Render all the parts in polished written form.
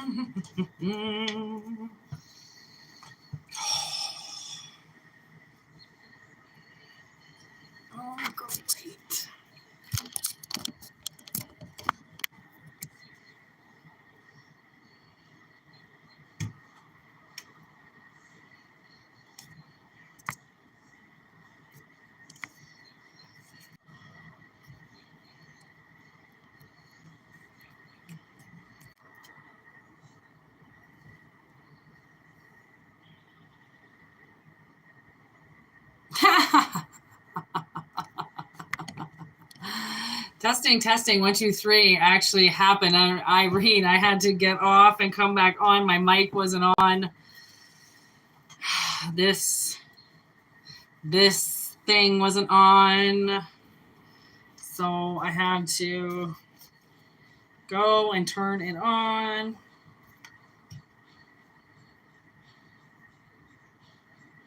Oh, great. Testing, 1, 2, 3 actually happened. Irene, I had to get off and come back on. My mic wasn't on. This thing wasn't on. So I had to go and turn it on.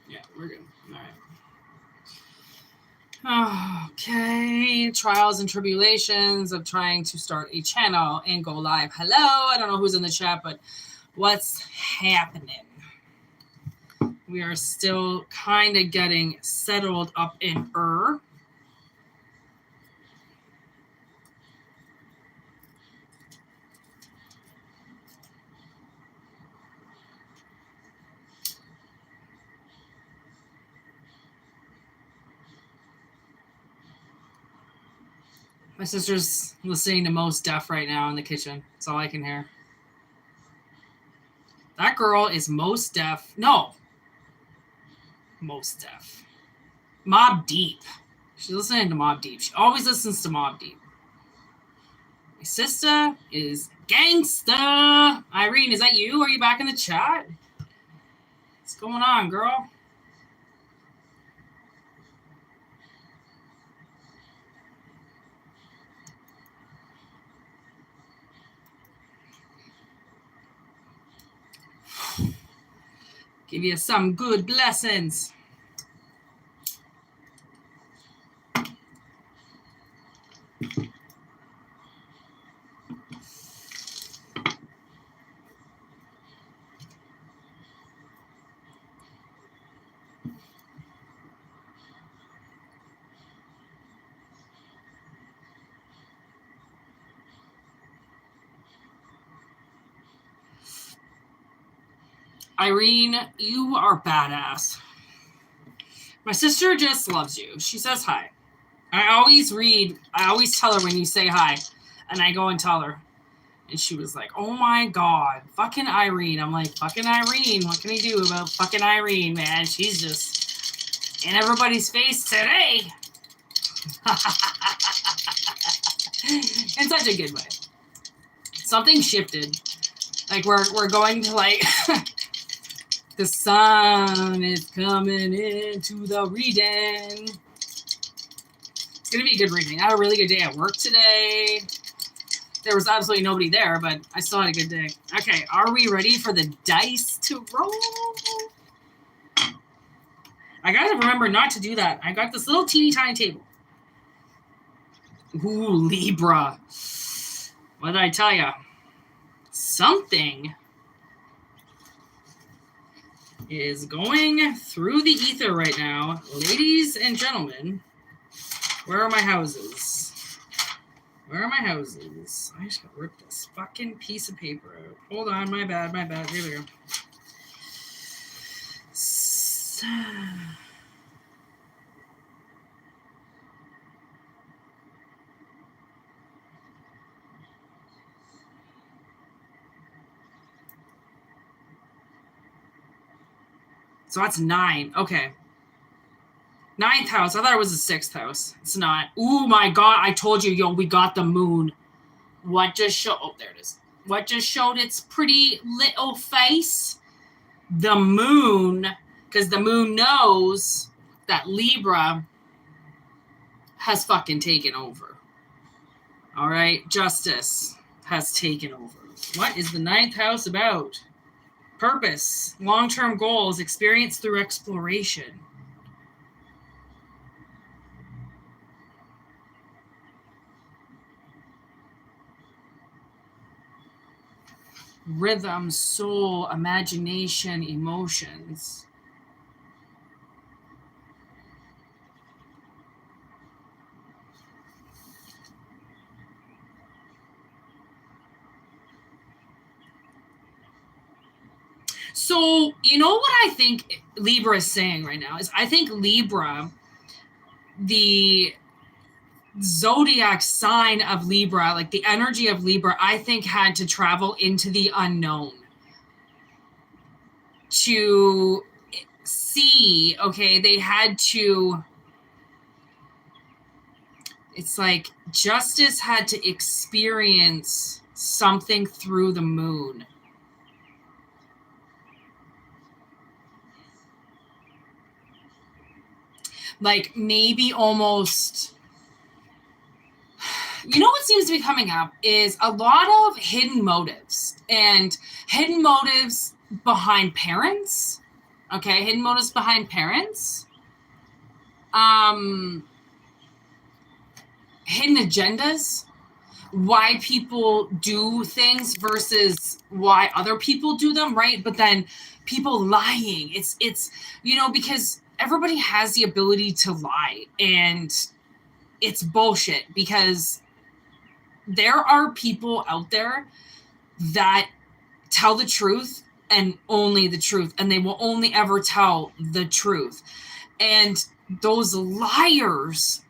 Yeah, we're good. All right. Okay. Trials and tribulations of trying to start a channel and go live. Hello. I don't know who's in the chat, but what's happening? We are still kind of getting settled up in My sister's listening to Most Def right now in the kitchen. That's all I can hear. That girl is Most Def. No. Most Def. Mobb Deep. She's listening to Mobb Deep. She always listens to Mobb Deep. My sister is gangsta. Irene, is that you? Are you back in the chat? What's going on, girl? Give you some good blessings. Irene, you are badass. My sister just loves you. She says hi. I always tell her when you say hi. And I go and tell her. And she was like, oh my God, fucking Irene. I'm like, fucking Irene. What can I do about fucking Irene, man? She's just in everybody's face today. In such a good way. Something shifted. Like we're going to like the sun is coming into the reading. It's gonna be a good reading. I had a really good day at work today. There was absolutely nobody there, but I still had a good day. Okay, are we ready for the dice to roll? I gotta remember not to do that. I got this little teeny tiny table. Ooh, Libra. What did I tell you? Something is going through the ether right now. Ladies and gentlemen, where are my houses? Where are my houses? I just gotta rip this fucking piece of paper out. Hold on, my bad. Here we go. So that's 9. Okay. 9th house. I thought it was the 6th house. It's not. Ooh, my God. I told you, yo, we got the moon. What just showed? Oh, there it is. What just showed its pretty little face? The moon. Because the moon knows that Libra has fucking taken over. All right? Justice has taken over. What is the 9th house about? Purpose, long-term goals, experience through exploration. rhythm, soul, imagination, emotions. So, you know what I think Libra is saying right now is I think Libra, the zodiac sign of Libra, like the energy of Libra, I think had to travel into the unknown to see, okay, they had to, it's like justice had to experience something through the moon. Like maybe almost, you know what seems to be coming up is a lot of hidden motives and hidden motives behind parents. Okay, hidden motives behind parents. Hidden agendas, why people do things versus why other people do them, right? But then people lying. It's you know, because everybody has the ability to lie, and it's bullshit because there are people out there that tell the truth and only the truth, and they will only ever tell the truth. And those liars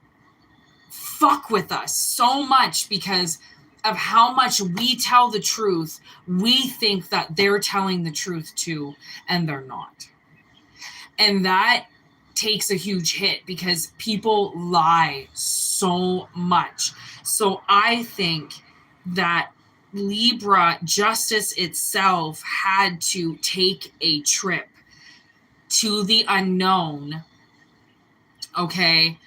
fuck with us so much because of how much we tell the truth. We think that they're telling the truth too, and they're not. And that takes a huge hit because people lie so much. So I think that Libra justice itself had to take a trip to the unknown. Okay.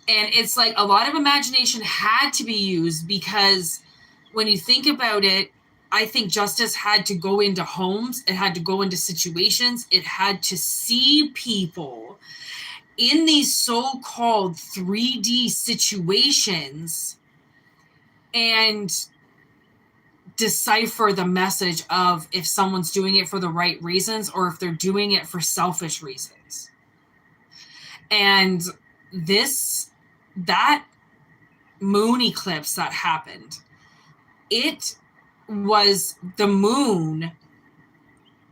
And it's like a lot of imagination had to be used because when you think about it, I think justice had to go into homes, it had to go into situations, it had to see people in these so-called 3D situations and decipher the message of if someone's doing it for the right reasons or if they're doing it for selfish reasons. And that moon eclipse that happened, it was the moon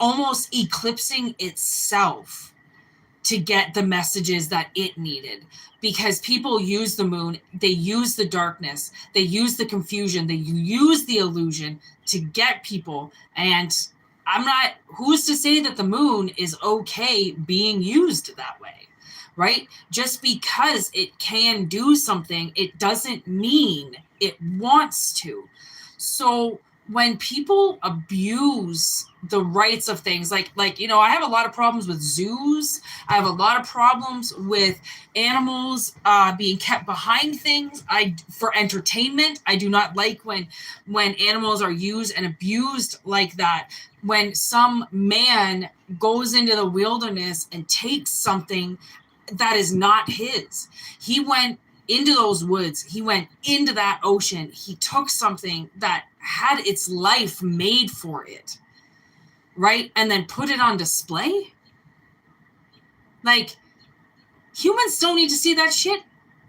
almost eclipsing itself to get the messages that it needed, because people use the moon, they use the darkness, they use the confusion, they use the illusion to get people. And who's to say that the moon is okay being used that way, right? Just because it can do something, it doesn't mean it wants to. So when people abuse the rights of things, like you know, I have a lot of problems with zoos. I have a lot of problems with animals being kept behind things. For entertainment, I do not like when animals are used and abused like that. When some man goes into the wilderness and takes something that is not his, he went into those woods, he went into that ocean, he took something that had its life made for it, right? And then put it on display. Like, humans don't need to see that shit.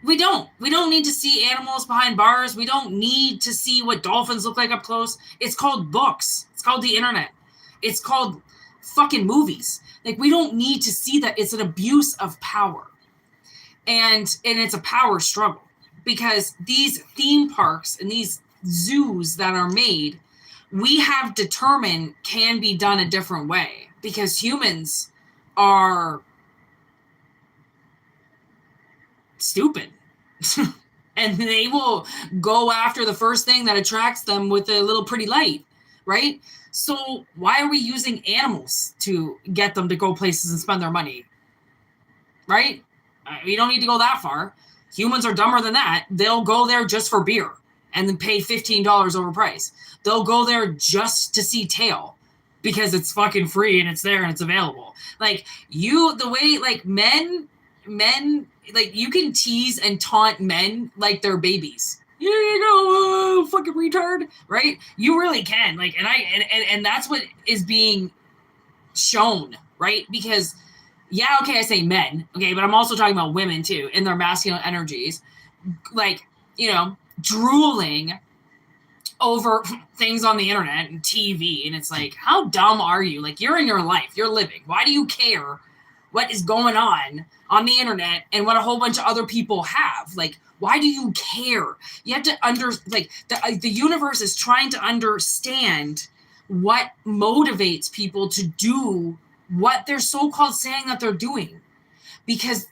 We don't need to see animals behind bars. We don't need to see what dolphins look like up close. It's called books. It's called the internet. It's called fucking movies. Like, we don't need to see that. It's an abuse of power. And it's a power struggle because these theme parks and these zoos that are made, we have determined can be done a different way because humans are stupid. And they will go after the first thing that attracts them with a little pretty light, right? So why are we using animals to get them to go places and spend their money, right? We don't need to go that far. Humans are dumber than that. They'll go there just for beer and then pay $15 overpriced. They'll go there just to see tail because it's fucking free and it's there and it's available. Like the way like men, like you can tease and taunt men like they're babies. Here you go. oh, fucking retard, right? You really can. Like, and that's what is being shown, right? Because, yeah, okay, I say men, okay, but I'm also talking about women too, in their masculine energies, like, you know, drooling over things on the internet and TV. And it's like, how dumb are you? Like, you're in your life, you're living. Why do you care what is going on the internet and what a whole bunch of other people have? Like, why do you care? You have to the universe is trying to understand what motivates people to do what they're so-called saying that they're doing, because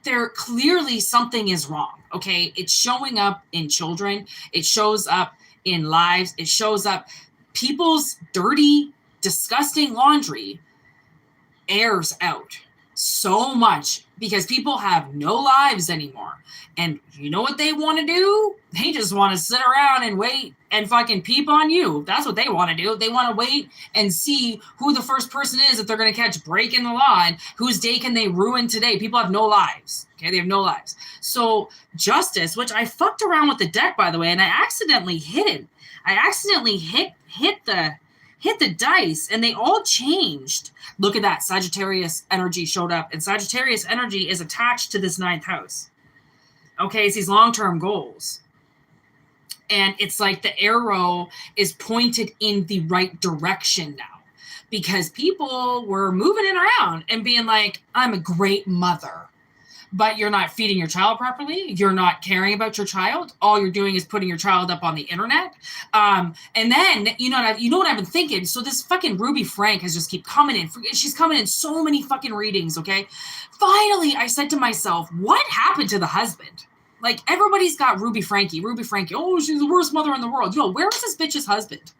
there clearly something is wrong. Okay, it's showing up in children, it shows up in lives, it shows up, people's dirty, disgusting laundry airs out so much because people have no lives anymore. And you know what they want to do? They just want to sit around and wait and fucking peep on you. That's what they want to do. They want to wait and see who the first person is that they're going to catch breaking the law and whose day can they ruin today. People have no lives. Okay, they have no lives. So justice, which I fucked around with the deck, by the way, and I accidentally hit it. I accidentally hit the dice and they all changed. Look at that. Sagittarius energy showed up, and Sagittarius energy is attached to this 9th house. Okay, it's these long-term goals. And it's like the arrow is pointed in the right direction now, because people were moving it around and being like, I'm a great mother. But you're not feeding your child properly. You're not caring about your child. All you're doing is putting your child up on the internet. And then, you know what I've been thinking? So this fucking Ruby Frank has just keep coming in. She's coming in so many fucking readings, okay? Finally, I said to myself, what happened to the husband? Like, everybody's got Ruby Frankie. Oh, she's the worst mother in the world. Yo, where was this bitch's husband?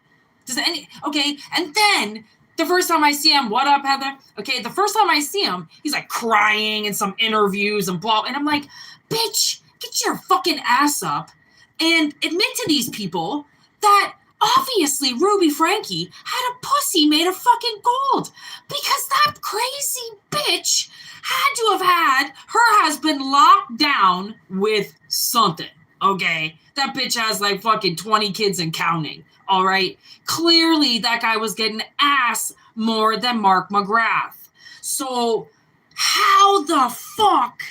Okay, and then the first time I see him, what up, Heather? Okay, the first time I see him, he's like crying in some interviews and blah. And I'm like, bitch, get your fucking ass up and admit to these people that obviously Ruby Frankie had a pussy made of fucking gold, because that crazy bitch had to have had her husband locked down with something, okay? That bitch has like fucking 20 kids and counting. All right. Clearly, that guy was getting ass more than Mark McGrath. So how the fuck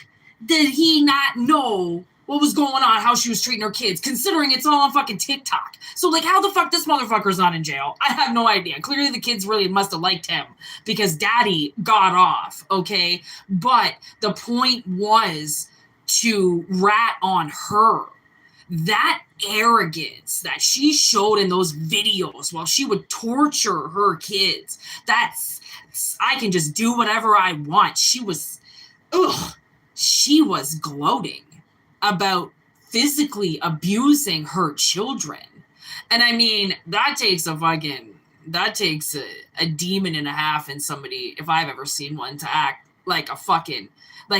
did he not know what was going on, how she was treating her kids, considering it's all on fucking TikTok? So, like, how the fuck this motherfucker's not in jail? I have no idea. Clearly, the kids really must have liked him because daddy got off, okay? But the point was to rat on her. That arrogance that she showed in those videos while she would torture her kids, I can just do whatever I want. She was gloating about physically abusing her children. And I mean, that takes a demon and a half in somebody, if I've ever seen one, to act like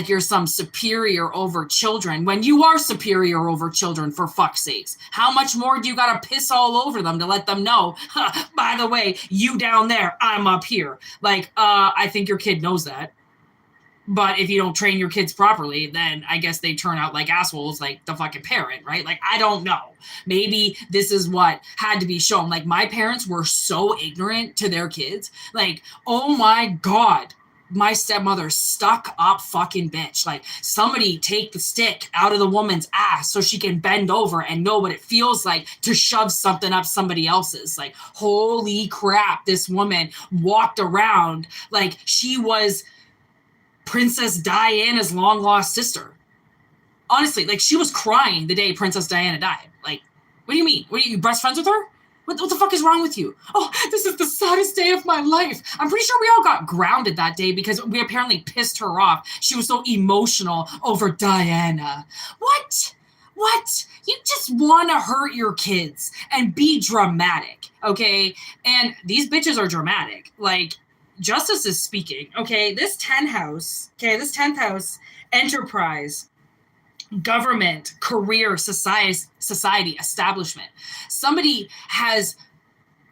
you're some superior over children when you are superior over children, for fuck's sakes. How much more do you gotta piss all over them to let them know, by the way, you down there, I'm up here? Like, I think your kid knows that. But if you don't train your kids properly, then I guess they turn out like assholes, like the fucking parent, right? Like, I don't know. Maybe this is what had to be shown. Like, my parents were so ignorant to their kids. Like, oh my God. My stepmother stuck up fucking bitch. Like, somebody take the stick out of the woman's ass so she can bend over and know what it feels like to shove something up somebody else's. Like, holy crap, this woman walked around like she was Princess Diana's long lost sister. Honestly, like, she was crying the day Princess Diana died. Like, what do you mean? What are you best friends with her? What the fuck is wrong with you? Oh, this is the saddest day of my life. I'm pretty sure we all got grounded that day because we apparently pissed her off. She was so emotional over Diana. What? You just want to hurt your kids and be dramatic, okay? And these bitches are dramatic. Like, justice is speaking, okay? This 10th house, enterprise, government, career, society, establishment. Somebody has,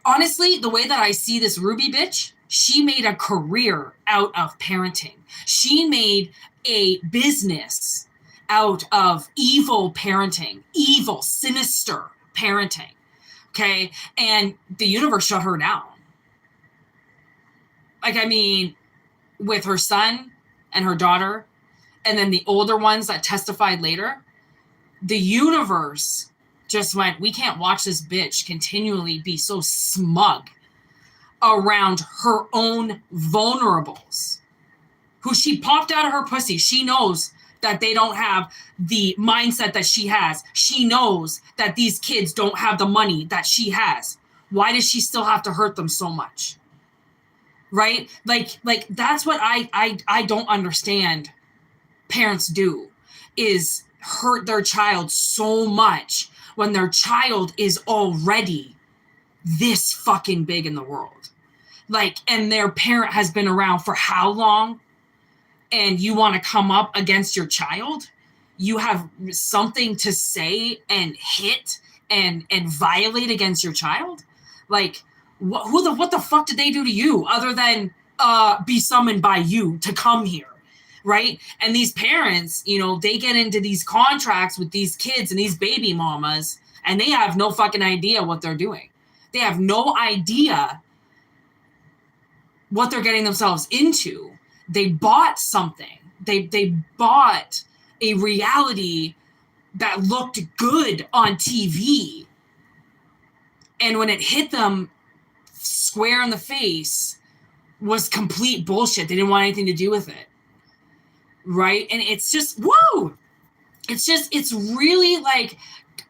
honestly, the way that I see this Ruby bitch, she made a career out of parenting. She made a business out of evil parenting, evil, sinister, parenting. Okay. And the universe shut her down. Like, I mean, with her son and her daughter, and then the older ones that testified later, the universe just went, we can't watch this bitch continually be so smug around her own vulnerables, who she popped out of her pussy. She knows that they don't have the mindset that she has. She knows that these kids don't have the money that she has. Why does she still have to hurt them so much? Right? Like that's what I don't understand parents do, is hurt their child so much when their child is already this fucking big in the world. Like, and their parent has been around for how long? And you want to come up against your child? You have something to say and hit and violate against your child? Like, what the fuck did they do to you other than be summoned by you to come here? Right? And these parents, you know, they get into these contracts with these kids and these baby mamas, and they have no fucking idea what they're doing. They have no idea what they're getting themselves into. They bought something. They bought a reality that looked good on TV. And when it hit them square in the face, was complete bullshit. They didn't want anything to do with it. Right? And it's just, whoa! It's really like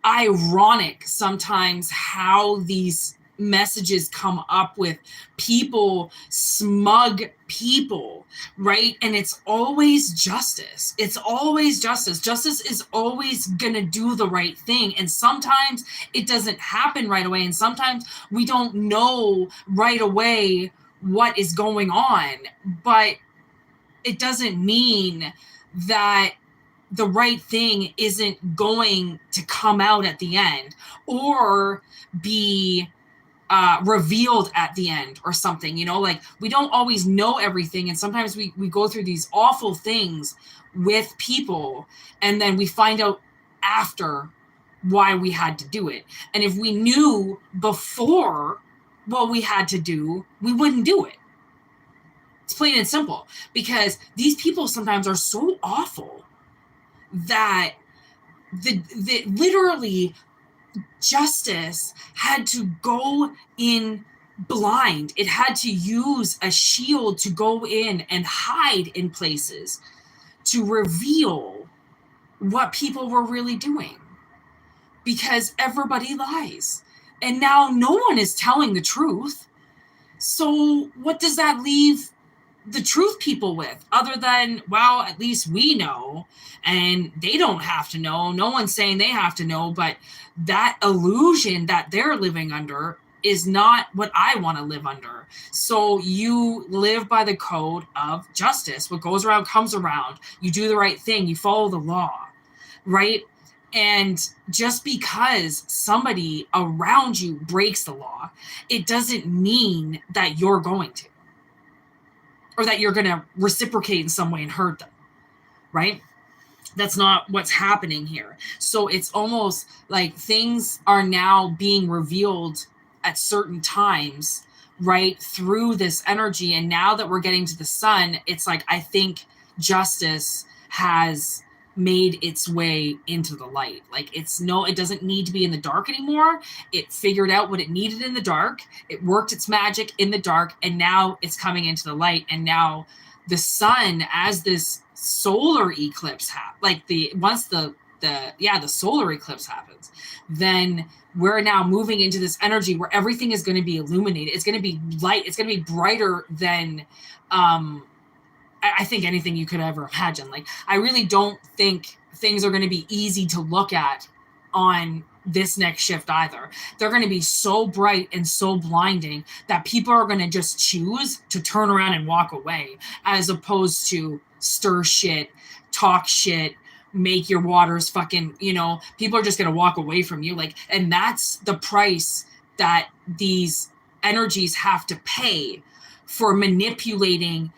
ironic sometimes how these messages come up with people, smug people, right? And it's always justice. It's always justice. Justice is always gonna do the right thing. And sometimes it doesn't happen right away. And sometimes we don't know right away what is going on. But it doesn't mean that the right thing isn't going to come out at the end or be revealed at the end or something, you know, like we don't always know everything. And sometimes we go through these awful things with people and then we find out after why we had to do it. And if we knew before what we had to do, we wouldn't do it. It's plain and simple, because these people sometimes are so awful that the literally justice had to go in blind. It had to use a shield to go in and hide in places to reveal what people were really doing, because everybody lies. And now no one is telling the truth. So what does that leave the truth people with, other than, well, at least we know and they don't have to know. No one's saying they have to know, but that illusion that they're living under is not what I want to live under. So you live by the code of justice. What goes around comes around. You do the right thing. You follow the law, right? And just because somebody around you breaks the law, it doesn't mean that you're going to, or that you're going to reciprocate in some way and hurt them, right? That's not what's happening here. So it's almost like things are now being revealed at certain times, right, through this energy. And now that we're getting to the sun, it's like, I think justice has made its way into the light. Like it doesn't need to be in the dark anymore. It figured out what it needed in the dark. It worked its magic in the dark, and now it's coming into the light. And now the sun, as this solar eclipse once the solar eclipse happens, then we're now moving into this energy where everything is going to be illuminated. It's going to be light. It's going to be brighter than I think anything you could ever imagine. Like, I really don't think things are going to be easy to look at on this next shift either. They're going to be so bright and so blinding that people are going to just choose to turn around and walk away, as opposed to stir shit, talk shit, make your waters fucking, people are just going to walk away from you. Like, and that's the price that these energies have to pay for manipulating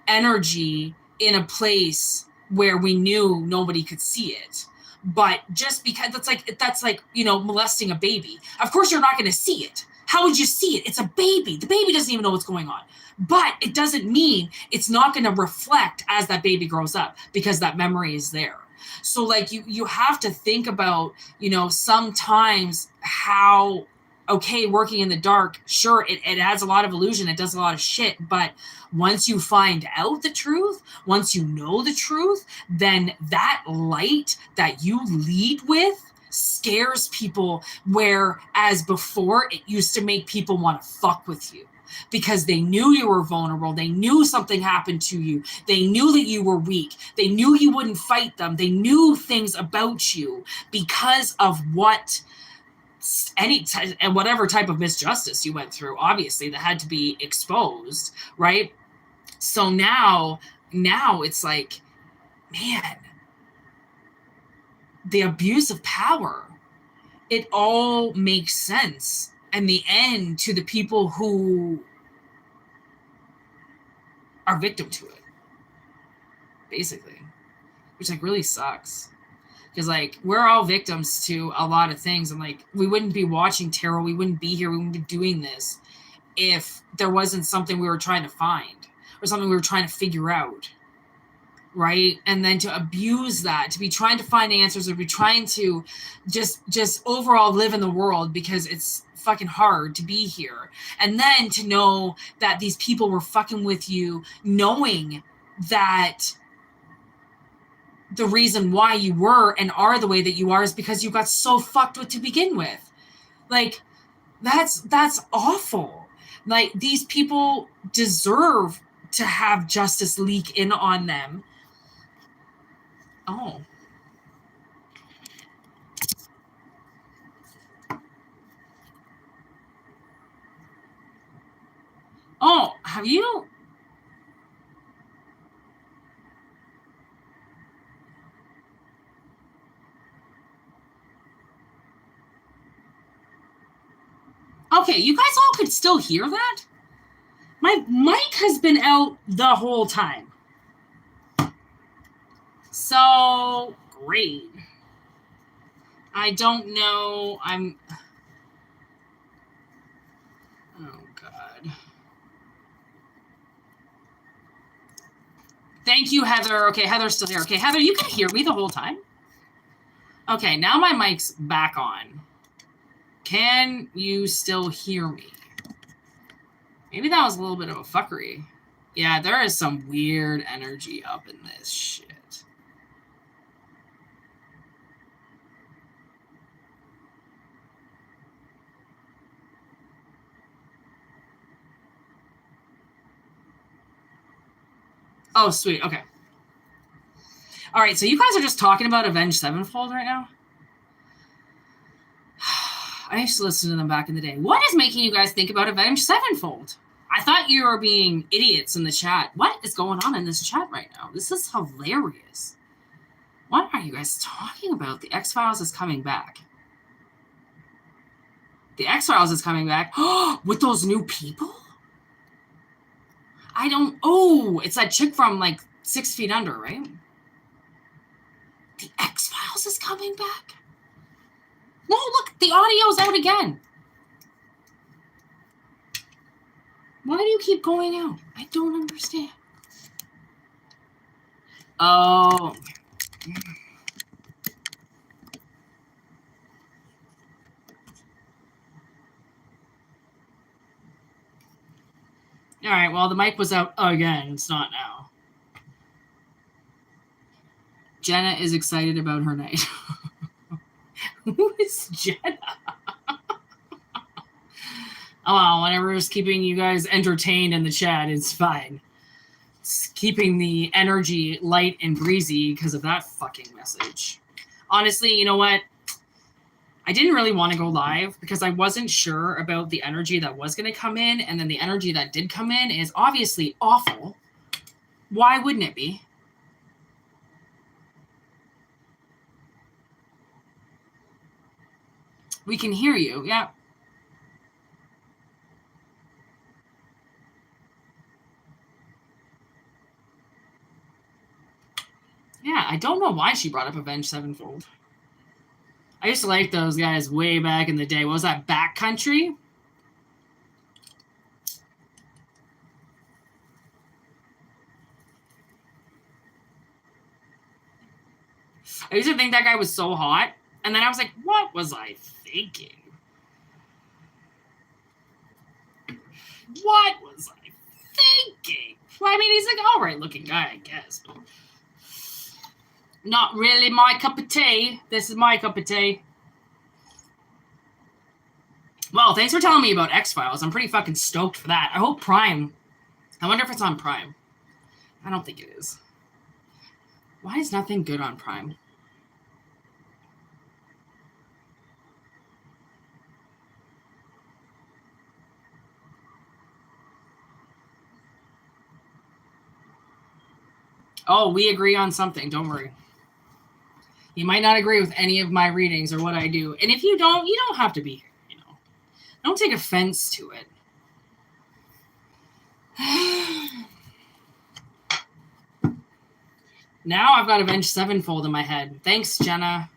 energy in a place where we knew nobody could see it. But just because that's like, you know, molesting a baby. Of course you're not going to see it. How would you see it? It's a baby. The baby doesn't even know what's going on. But it doesn't mean it's not going to reflect as that baby grows up, because that memory is there. So like you have to think about, you know, sometimes how, okay, working in the dark, sure, it adds a lot of illusion, it does a lot of shit, but once you find out the truth, once you know the truth, then that light that you lead with scares people, whereas before it used to make people want to fuck with you because they knew you were vulnerable. They knew something happened to you. They knew that you were weak. They knew you wouldn't fight them. They knew things about you because of what and whatever type of misjustice you went through, obviously, that had to be exposed, right? So now it's like, man, the abuse of power, it all makes sense in the end to the people who are victim to it, basically, which like really sucks. Because like we're all victims to a lot of things, and like we wouldn't be watching tarot, we wouldn't be here, we wouldn't be doing this if there wasn't something we were trying to find or something we were trying to figure out, right? And then to abuse that, to be trying to find answers, or be trying to just overall live in the world because it's fucking hard to be here, and then to know that these people were fucking with you, knowing that the reason why you were and are the way that you are is because you got so fucked with to begin with. Like, that's awful. Like, these people deserve to have justice leak in on them. Oh. Oh, have you... Okay, you guys all could still hear that? My mic has been out the whole time. So, great. I don't know. Oh, God. Thank you, Heather. Okay, Heather's still here. Okay, Heather, you can hear me the whole time? Okay, now my mic's back on. Can you still hear me? Maybe that was a little bit of a fuckery. Yeah, there is some weird energy up in this shit. Oh, sweet. Okay. All right, so you guys are just talking about Avenged Sevenfold right now? I used to listen to them back in the day. What is making you guys think about Avenged Sevenfold? I thought you were being idiots in the chat. What is going on in this chat right now? This is hilarious. What are you guys talking about? The X-Files is coming back. The X-Files is coming back. With those new people? I don't... Oh, it's that chick from, like, 6 Feet Under, right? The X-Files is coming back? No, look, the audio's out again. Why do you keep going out? I don't understand. Oh. All right, well, the mic was out again. It's not now. Jenna is excited about her night. Who is Jenna? Oh, well, whatever's keeping you guys entertained in the chat is fine. It's keeping the energy light and breezy because of that fucking message. Honestly, you know what? I didn't really want to go live because I wasn't sure about the energy that was going to come in, and then the energy that did come in is obviously awful. Why wouldn't it be? We can hear you, yeah. Yeah, I don't know why she brought up Avenged Sevenfold. I used to like those guys way back in the day. What was that? Backcountry? I used to think that guy was so hot. And then I was like, what was I thinking? What was I thinking? Well, I mean, he's like, all right looking guy, I guess. But not really my cup of tea. This is my cup of tea. Well, thanks for telling me about X-Files. I'm pretty fucking stoked for that. I hope Prime. I wonder if it's on Prime. I don't think it is. Why is nothing good on Prime? Oh, we agree on something. Don't worry. You might not agree with any of my readings or what I do. And if you don't have to be here, you know. Don't take offense to it. Now I've got Avenged Sevenfold in my head. Thanks, Jenna.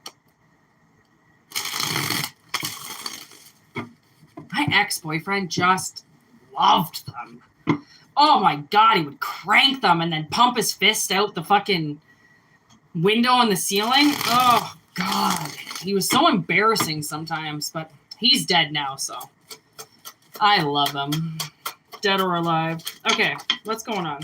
My ex-boyfriend just loved them. Oh my God, he would crank them and then pump his fist out the fucking window in the ceiling. Oh God, he was so embarrassing sometimes, but he's dead now, so I love him. Dead or alive. Okay, what's going on?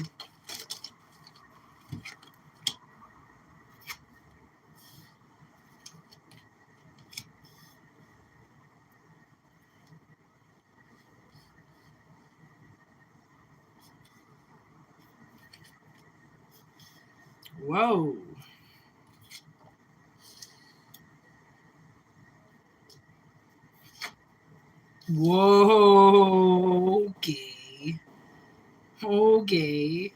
Whoa. Whoa. Okay. Okay.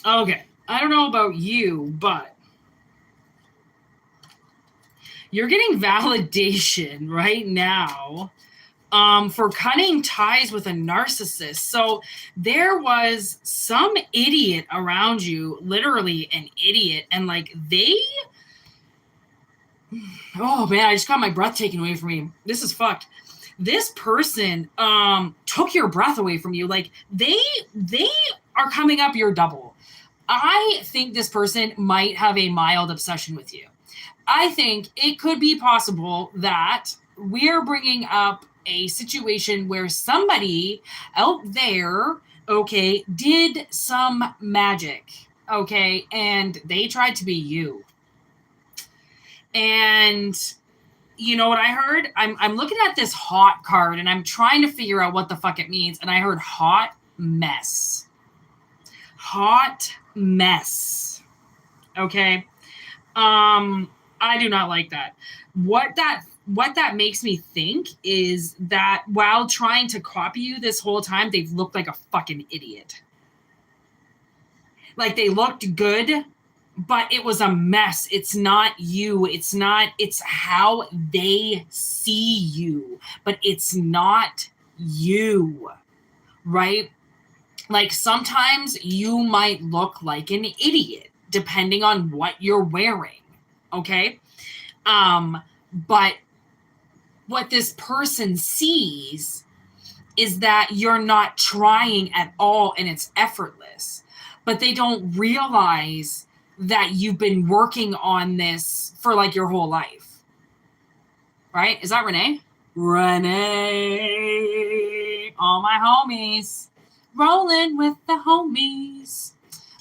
Okay. I don't know about you, but you're getting validation right now for cutting ties with a narcissist. So there was some idiot around you, literally an idiot, and like oh man, I just got my breath taken away from me. This is fucked. This person took your breath away from you. Like they are coming up your double. I think this person might have a mild obsession with you. I think it could be possible that we're bringing up a situation where somebody out there, okay, did some magic, okay, and they tried to be you. And you know what I heard? I'm looking at this hot card and I'm trying to figure out what the fuck it means. And I heard hot mess. Hot mess. Okay. I do not like that. What that makes me think is that while trying to copy you this whole time, they've looked like a fucking idiot. Like they looked good, but it was a mess. It's not you. It's how they see you, but it's not you, right? Like sometimes you might look like an idiot depending on what you're wearing, okay? But what this person sees is that you're not trying at all and it's effortless, but they don't realize that you've been working on this for like your whole life, right? Is that Renee? Renee, all my homies, rolling with the homies.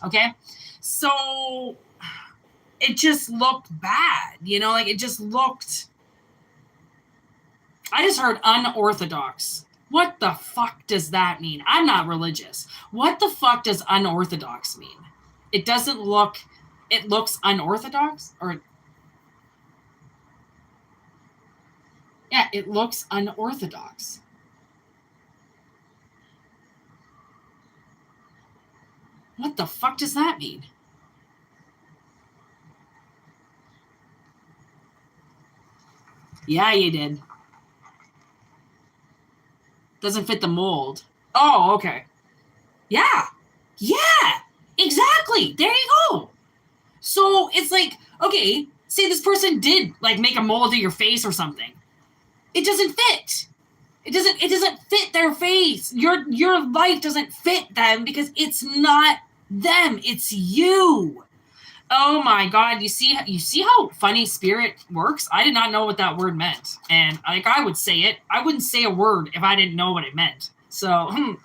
Okay, so it just looked bad, you know, like it just looked. I just heard unorthodox. What the fuck does that mean? I'm not religious. What the fuck does unorthodox mean? It doesn't look. It looks unorthodox, or yeah, it looks unorthodox. What the fuck does that mean? Yeah, you did. Doesn't fit the mold. Oh, okay. Yeah. Yeah. Exactly. There you go. So it's like, okay, say this person did like make a mold of your face or something. It doesn't fit. It doesn't fit their face. Your life doesn't fit them because it's not them. It's you. Oh my God. You see how funny spirit works? I did not know what that word meant. And like I would say it. I wouldn't say a word if I didn't know what it meant. So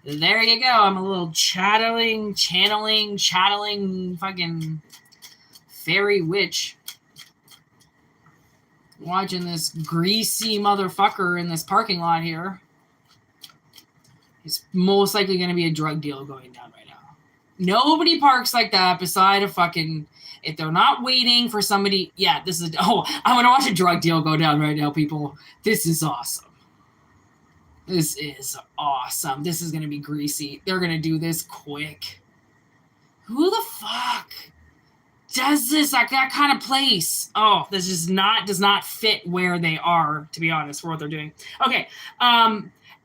there you go. I'm a little channeling fucking fairy witch. Watching this greasy motherfucker in this parking lot here. It's most likely going to be a drug deal going down right now. Nobody parks like that beside a fucking... If they're not waiting for somebody... Yeah, this is... Oh, I'm going to watch a drug deal go down right now, people. This is awesome. This is awesome. This is going to be greasy. They're going to do this quick. Who the fuck does this like that kind of place? Oh, this does not fit where they are, to be honest, for what they're doing. Okay.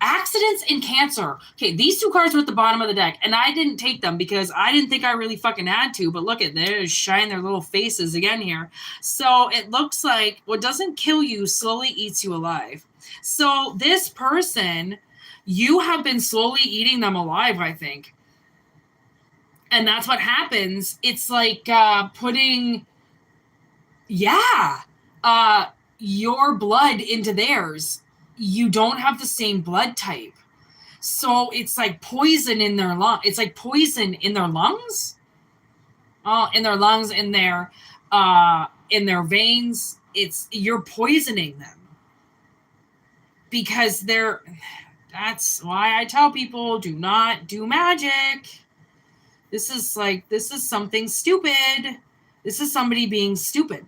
Accidents and cancer. Okay, these two cards were at the bottom of the deck, and I didn't take them because I didn't think I really fucking had to, but look at they shine their little faces again here. So it looks like what doesn't kill you slowly eats you alive. So this person, you have been slowly eating them alive, I think. And that's what happens. It's like putting, your blood into theirs. You don't have the same blood type. So it's like poison in their lung. It's like poison in their lungs. In their lungs, in their veins. You're poisoning them. Because that's why I tell people, do not do magic. This is something stupid. This is somebody being stupid.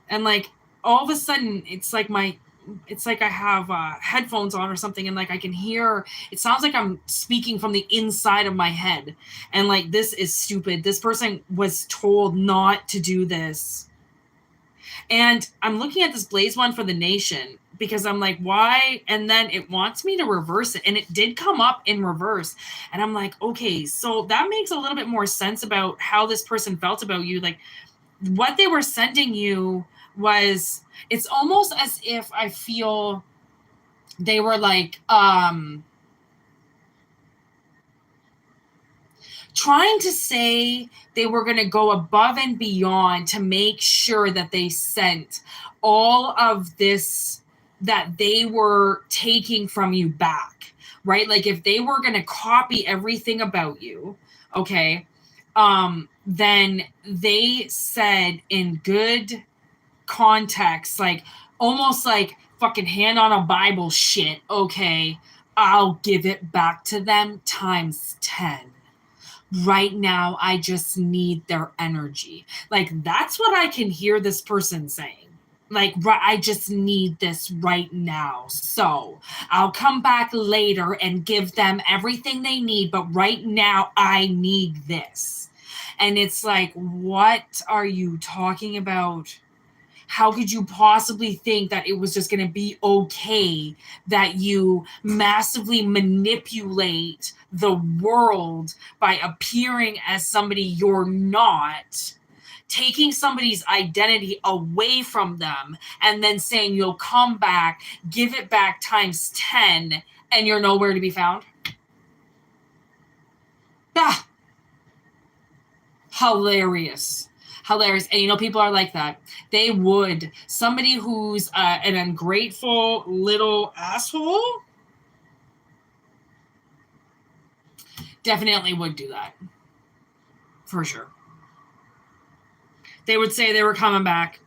And like, all of a sudden, it's like I have headphones on or something, and like I can hear, it sounds like I'm speaking from the inside of my head. And like, this is stupid. This person was told not to do this. And I'm looking at this Blaze one for the nation because I'm like, why? And then it wants me to reverse it. And it did come up in reverse. And I'm like, okay, so that makes a little bit more sense about how this person felt about you. Like, what they were sending you was, it's almost as if I feel they were like, trying to say they were going to go above and beyond to make sure that they sent all of this that they were taking from you back, right? Like if they were going to copy everything about you, okay, then they said in good context, like almost like fucking hand on a Bible shit, okay, I'll give it back to them times 10. Right now, I just need their energy. Like, that's what I can hear this person saying. Like, I just need this right now. So I'll come back later and give them everything they need. But right now, I need this. And it's like, what are you talking about? How could you possibly think that it was just going to be okay that you massively manipulate the world by appearing as somebody you're not, taking somebody's identity away from them, and then saying you'll come back, give it back times 10, and you're nowhere to be found? Ah! Hilarious. And people are like that. They would. Somebody who's an ungrateful little asshole definitely would do that. For sure. They would say they were coming back.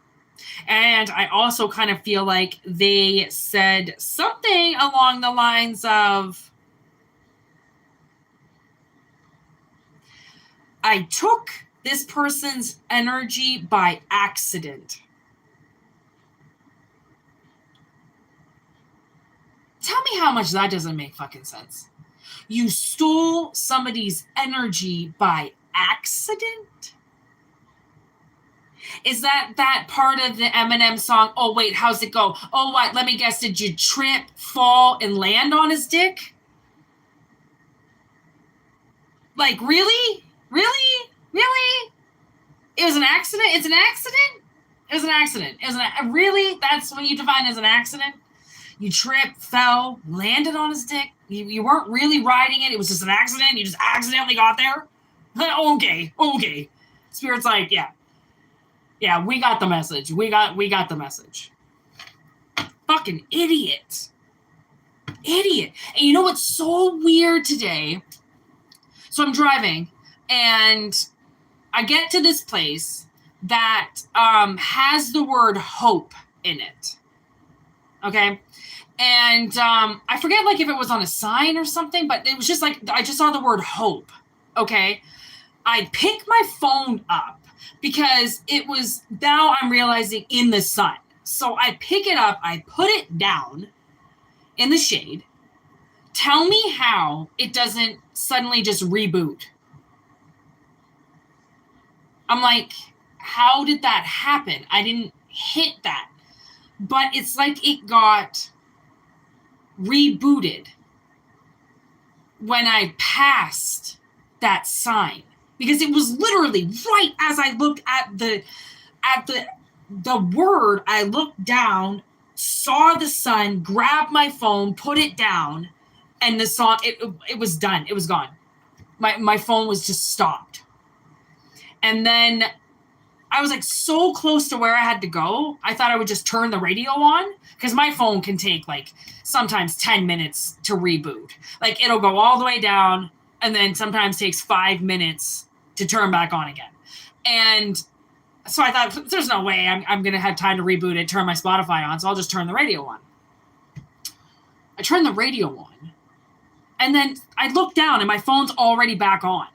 And I also kind of feel like they said something along the lines of, I took this person's energy by accident. Tell me how much that doesn't make fucking sense. You stole somebody's energy by accident? Is that part of the Eminem song? Oh, wait, how's it go? Oh, what? Let me guess. Did you trip, fall, and land on his dick? Like, really? Really? Really? It was an accident? It's an accident? It was an accident. It was really? That's what you define as an accident? You tripped, fell, landed on his dick. You weren't really riding it. It was just an accident. You just accidentally got there. Okay. Spirit's like, yeah, we got the message. We got the message. Fucking idiot. And you know what's so weird today? So I'm driving, and I get to this place that has the word hope in it. Okay? And I forget like if it was on a sign or something, but it was just like, I just saw the word hope. Okay. I pick my phone up because it was, now I'm realizing, in the sun. So I pick it up, I put it down in the shade. Tell me how it doesn't suddenly just reboot. I'm like, how did that happen? I didn't hit that. But it's like it got rebooted when I passed that sign, because it was literally right as I looked at the word. I looked down, saw the sun, grabbed my phone, put it down, and the song, it was done. It was gone. My phone was just stopped. And then I was like so close to where I had to go. I thought I would just turn the radio on, because my phone can take like sometimes 10 minutes to reboot. Like it'll go all the way down and then sometimes takes 5 minutes to turn back on again. And so I thought, there's no way I'm going to have time to reboot it, turn my Spotify on. So I'll just turn the radio on. I turned the radio on, and then I look down and my phone's already back on.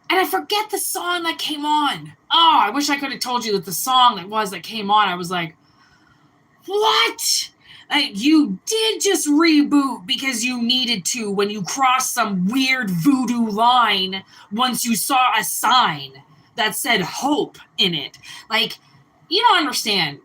And I forget the song that came on. Oh, I wish I could have told you that the song that came on. I was like, what? Like, you did just reboot because you needed to when you crossed some weird voodoo line once you saw a sign that said hope in it. Like, you don't understand.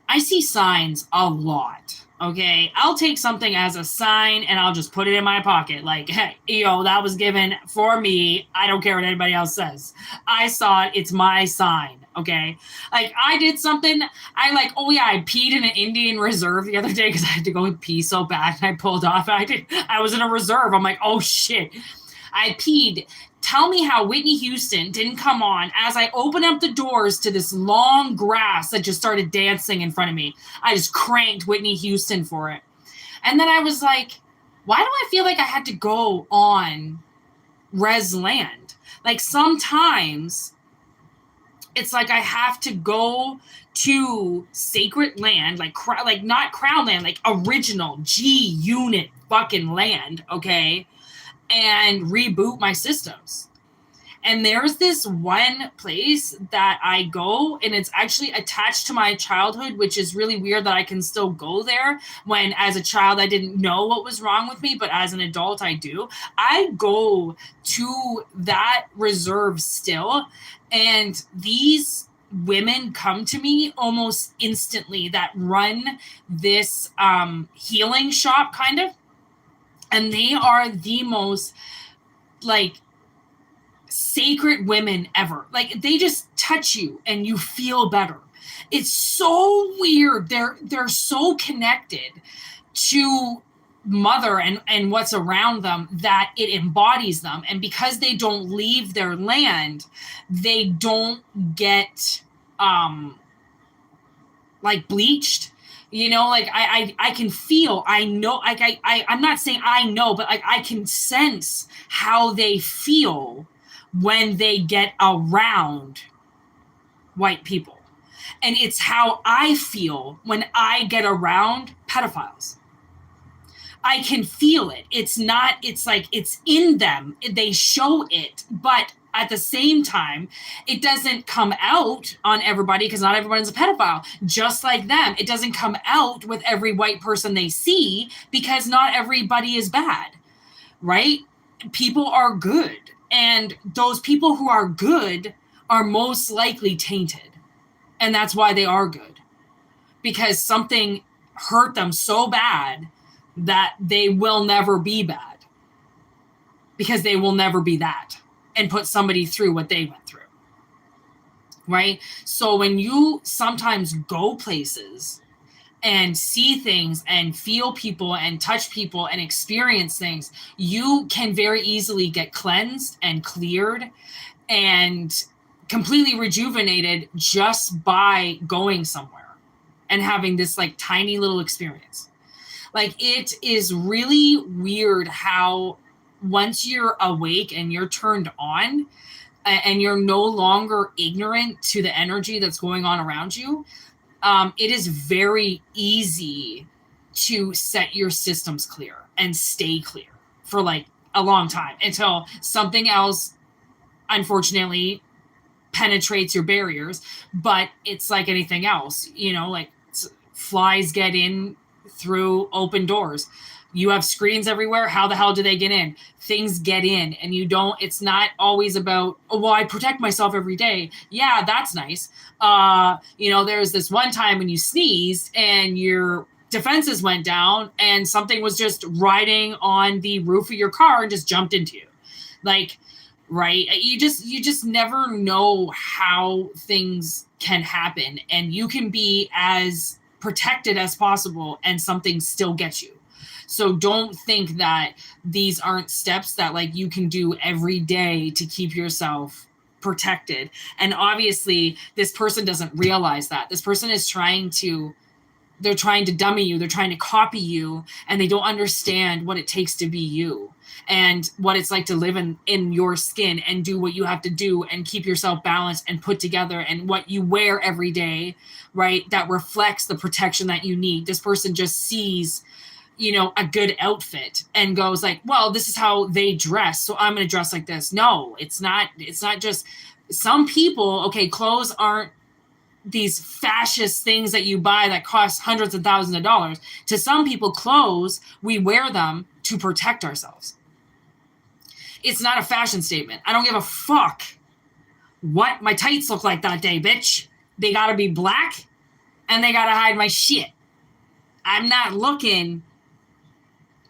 I see signs a lot. Okay, I'll take something as a sign and I'll just put it in my pocket. Like, hey, that was given for me. I don't care what anybody else says. I saw it. It's my sign. Okay, like I did something. I peed in an Indian reserve the other day because I had to go pee so bad, and I pulled off. I was in a reserve. I'm like, oh shit, I peed. Tell me how Whitney Houston didn't come on as I opened up the doors to this long grass that just started dancing in front of me. I just cranked Whitney Houston for it. And then I was like, why do I feel like I had to go on res land? Like sometimes it's like I have to go to sacred land, like not crown land, like original G unit fucking land, okay? And reboot my systems. And there's this one place that I go, and it's actually attached to my childhood, which is really weird that I can still go there when as a child I didn't know what was wrong with me, but as an adult I do. I go to that reserve still, and these women come to me almost instantly that run this healing shop kind of. And they are the most, like, sacred women ever. Like, they just touch you and you feel better. It's so weird. They're so connected to mother and what's around them that it embodies them. And because they don't leave their land, they don't get, like, bleached. Like I can feel, I know, like I'm not saying I know, but like I can sense how they feel when they get around white people. And it's how I feel when I get around pedophiles. I can feel it. It's like it's in them. They show it, but at the same time, it doesn't come out on everybody because not everyone's a pedophile. Just like them, it doesn't come out with every white person they see because not everybody is bad, right? People are good. And those people who are good are most likely tainted. And that's why they are good. Because something hurt them so bad that they will never be bad. because they will never be that and put somebody through what they went through. Right? So when you sometimes go places and see things and feel people and touch people and experience things, you can very easily get cleansed and cleared and completely rejuvenated just by going somewhere and having this like tiny little experience. Like, it is really weird how once you're awake and you're turned on and you're no longer ignorant to the energy that's going on around you, it is very easy to set your systems clear and stay clear for like a long time until something else, unfortunately, penetrates your barriers. But it's like anything else, you know, like flies get in through open doors. You have screens everywhere. How the hell do they get in? Things get in, and you don't, it's not always about, oh, well, I protect myself every day. Yeah, that's nice. You know, there's this one time when you sneezed and your defenses went down and something was just riding on the roof of your car and just jumped into you. Like, right? You just never know how things can happen, and you can be as protected as possible and something still gets you. So don't think that these aren't steps that like you can do every day to keep yourself protected. And obviously this person doesn't realize that. This person is they're trying to dummy you, they're trying to copy you, and they don't understand what it takes to be you and what it's like to live in your skin and do what you have to do and keep yourself balanced and put together, and what you wear every day, right? That reflects the protection that you need. This person just sees, you know, a good outfit and goes like, well, this is how they dress, so I'm going to dress like this. No, it's not just some people. Okay, clothes aren't these fascist things that you buy that cost hundreds of thousands of dollars. To some people, clothes, we wear them to protect ourselves. It's not a fashion statement. I don't give a fuck what my tights look like that day, bitch. They gotta be black and they gotta hide my shit. I'm not looking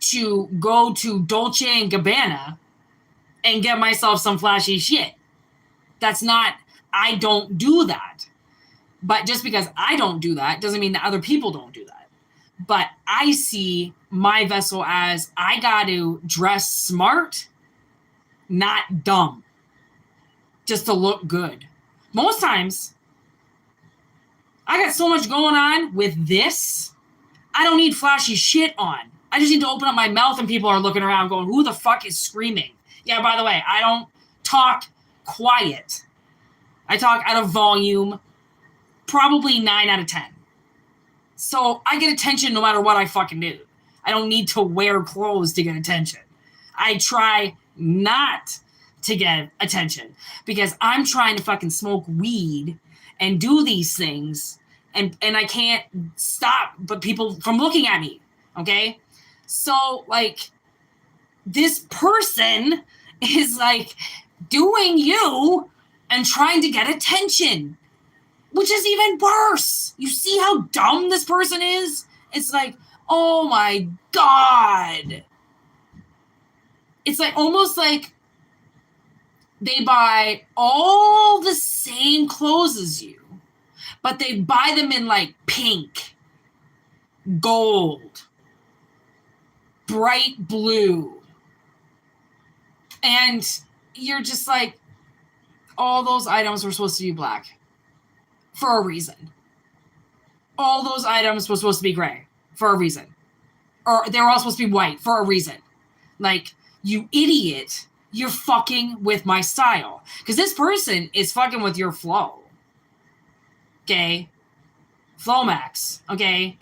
to go to Dolce and Gabbana and get myself some flashy shit. That's not, I don't do that. But just because I don't do that doesn't mean that other people don't do that. But I see my vessel as I got to dress smart, not dumb, just to look good. Most times, I got so much going on with this, I don't need flashy shit on. I just need to open up my mouth and people are looking around going, who the fuck is screaming? Yeah, by the way, I don't talk quiet. I talk out of volume, probably 9 out of 10. So I get attention no matter what I fucking do. I don't need to wear clothes to get attention. I try not to get attention because I'm trying to fucking smoke weed and do these things, and I can't stop but people from looking at me, okay? So, like, this person is, like, doing you and trying to get attention, which is even worse. You see how dumb this person is? It's like, oh my God. It's like almost like they buy all the same clothes as you, but they buy them in like pink, gold, bright blue. And you're just like, all those items were supposed to be black for a reason. All those items were supposed to be gray for a reason. Or they were all supposed to be white for a reason. Like, you idiot, you're fucking with my style. Because this person is fucking with your flow. Okay? Flowmax. Okay?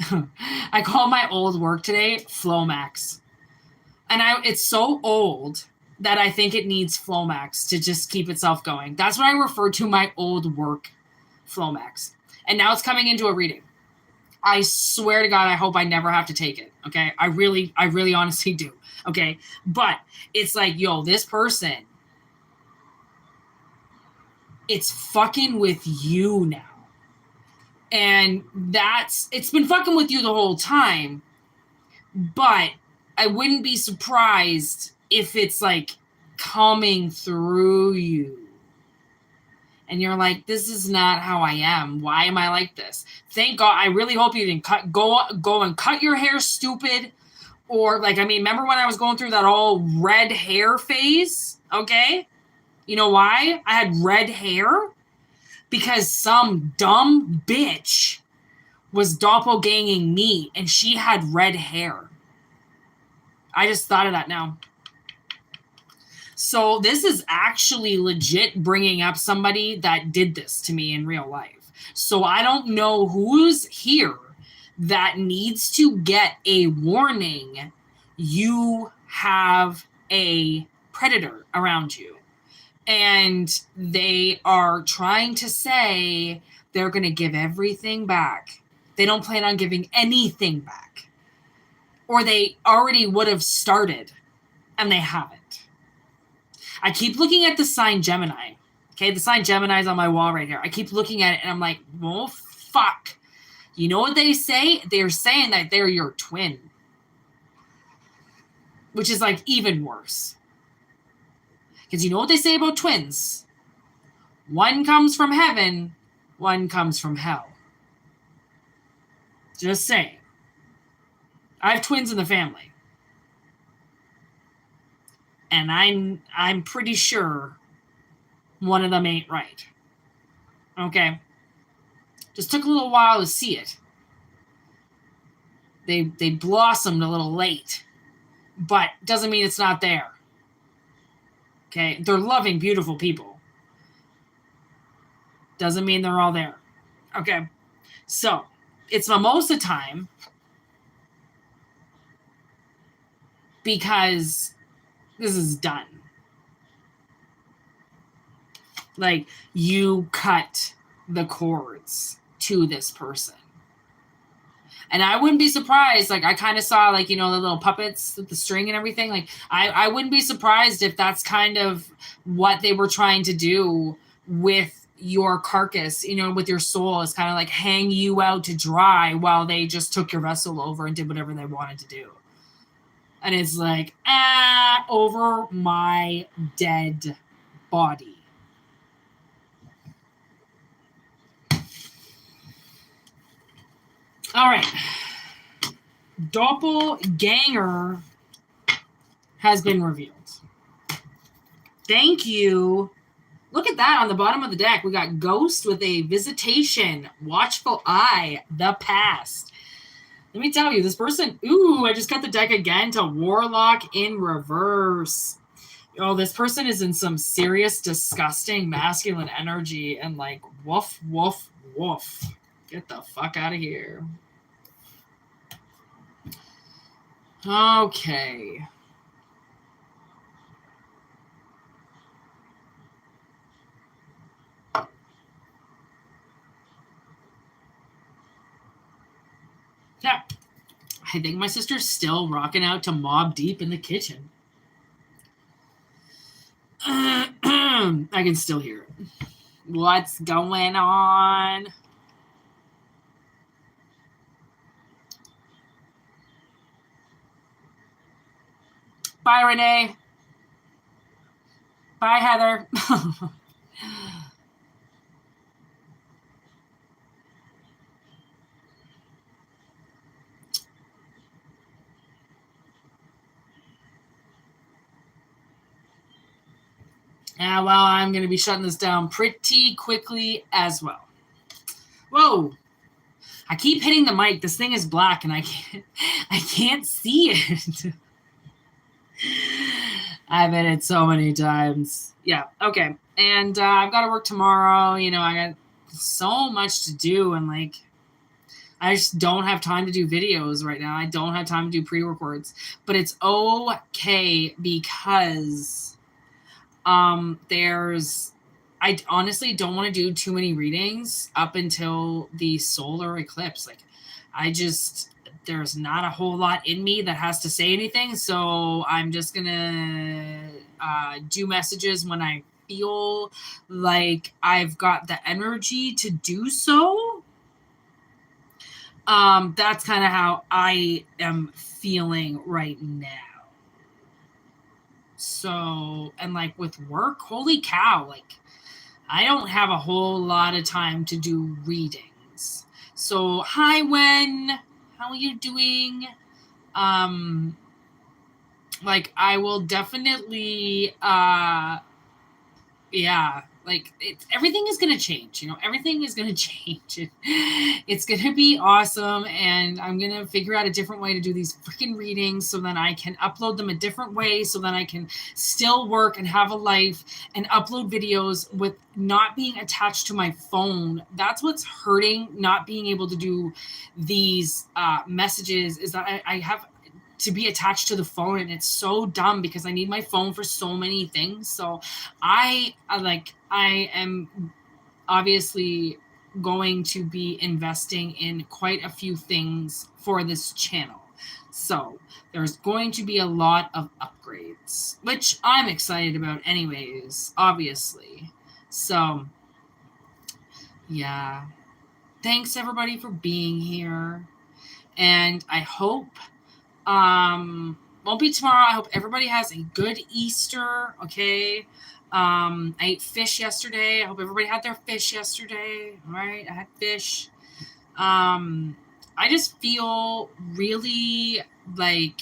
I called my old work today Flowmax. And it's so old that I think it needs Flowmax to just keep itself going. That's what I refer to my old work, Flowmax. And now it's coming into a reading. I swear to God, I hope I never have to take it. Okay? I really honestly do. Okay? But it's like, yo, this person, it's fucking with you now. And it's been fucking with you the whole time. But I wouldn't be surprised if it's like coming through you. And you're like, this is not how I am. Why am I like this? Thank God. I really hope you didn't go and cut your hair, stupid. Or like, I mean, remember when I was going through that all red hair phase? Okay. You know why I had red hair? Because some dumb bitch was doppelganging me and she had red hair. I just thought of that now. So this is actually legit bringing up somebody that did this to me in real life. So I don't know who's here that needs to get a warning. You have a predator around you. And they are trying to say they're going to give everything back. They don't plan on giving anything back. Or they already would have started and they haven't. I keep looking at the sign Gemini. Okay, the sign Gemini is on my wall right here. I keep looking at it and I'm like, well, fuck. You know what they say? They're saying that they're your twin. Which is like even worse. Because you know what they say about twins? One comes from heaven, one comes from hell. Just saying. I have twins in the family. And I'm pretty sure one of them ain't right. Okay? Just took a little while to see it. They blossomed a little late. But doesn't mean it's not there. Okay? They're loving, beautiful people. Doesn't mean they're all there. Okay? So, it's mimosa time. Because this is done. Like, you cut the cords to this person. And I wouldn't be surprised, like, I kind of saw, like, you know, the little puppets with the string and everything. Like, I wouldn't be surprised if that's kind of what they were trying to do with your carcass, you know, with your soul, is kind of like hang you out to dry while they just took your vessel over and did whatever they wanted to do. And it's like, over my dead body. All right. Doppelganger has been revealed. Thank you. Look at that on the bottom of the deck. We got Ghost with a visitation, watchful eye, the past. Let me tell you, this person, I just got the deck again to Warlock in reverse. Oh, this person is in some serious, disgusting masculine energy and like, woof, woof, woof. Get the fuck out of here. Okay. Yeah. I think my sister's still rocking out to Mob Deep in the kitchen. I can still hear it. What's going on? Bye, Renee. Bye, Heather. Yeah, well, I'm going to be shutting this down pretty quickly as well. Whoa. I keep hitting the mic. This thing is black and I can't see it. I've hit it so many times. Yeah, okay. And I've got to work tomorrow. You know, I got so much to do and like I just don't have time to do videos right now. I don't have time to do pre-records. But it's okay because I honestly don't want to do too many readings up until the solar eclipse. Like, there's not a whole lot in me that has to say anything. So I'm just going to do messages when I feel like I've got the energy to do so. That's kind of how I am feeling right now. So, and like with work, holy cow, like I don't have a whole lot of time to do readings. So, hi, Wen. How are you doing? Like I will definitely yeah, like everything is gonna change, everything is gonna change. It's gonna be awesome, and I'm gonna figure out a different way to do these freaking readings so that I can upload them a different way, so that I can still work and have a life and upload videos with not being attached to my phone. That's what's hurting, not being able to do these messages, is that I have to be attached to the phone, and it's so dumb because I need my phone for so many things. So I am obviously going to be investing in quite a few things for this channel. So there's going to be a lot of upgrades, which I'm excited about anyways, obviously. So yeah, thanks everybody for being here, and I hope won't be tomorrow. I hope everybody has a good Easter. Okay. I ate fish yesterday. I hope everybody had their fish yesterday. All right. I had fish. I just feel really like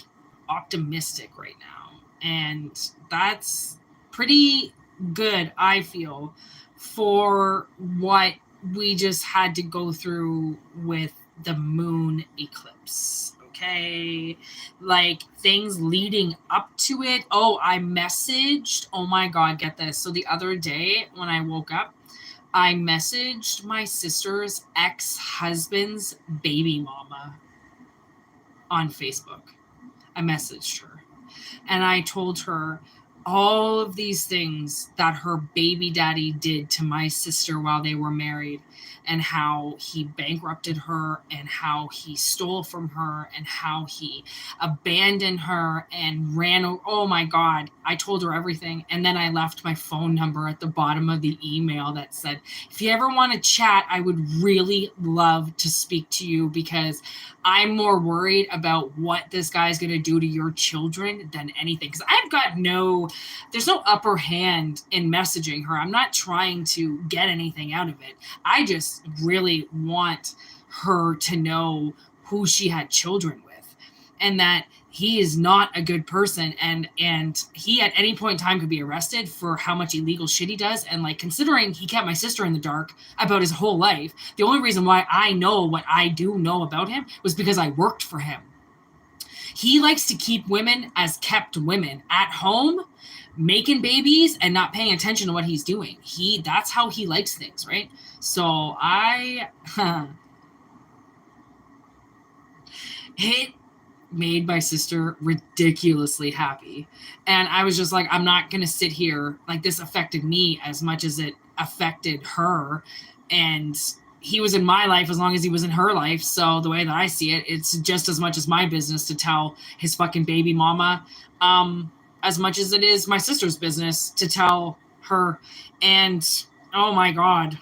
optimistic right now. And that's pretty good, I feel, for what we just had to go through with the moon eclipse. Okay, like things leading up to it. Oh, I messaged, oh my god, get this. So the other day when I woke up, I messaged my sister's ex-husband's baby mama on Facebook. I messaged her and I told her all of these things that her baby daddy did to my sister while they were married, and how he bankrupted her, and how he stole from her, and how he abandoned her and ran. Oh my God. I told her everything. And then I left my phone number at the bottom of the email that said, if you ever want to chat, I would really love to speak to you, because I'm more worried about what this guy's going to do to your children than anything. Because there's no upper hand in messaging her. I'm not trying to get anything out of it. I just really want her to know who she had children with, and that he is not a good person, and he at any point in time could be arrested for how much illegal shit he does. And like, considering he kept my sister in the dark about his whole life, the only reason why I know what I do know about him was because I worked for him. He likes to keep women as kept women at home, making babies and not paying attention to what he's doing. That's how he likes things, right? So it made my sister ridiculously happy. And I was just like, I'm not going to sit here. Like, this affected me as much as it affected her. And he was in my life as long as he was in her life. So the way that I see it, it's just as much as my business to tell his fucking baby mama, as much as it is my sister's business to tell her. And oh my God,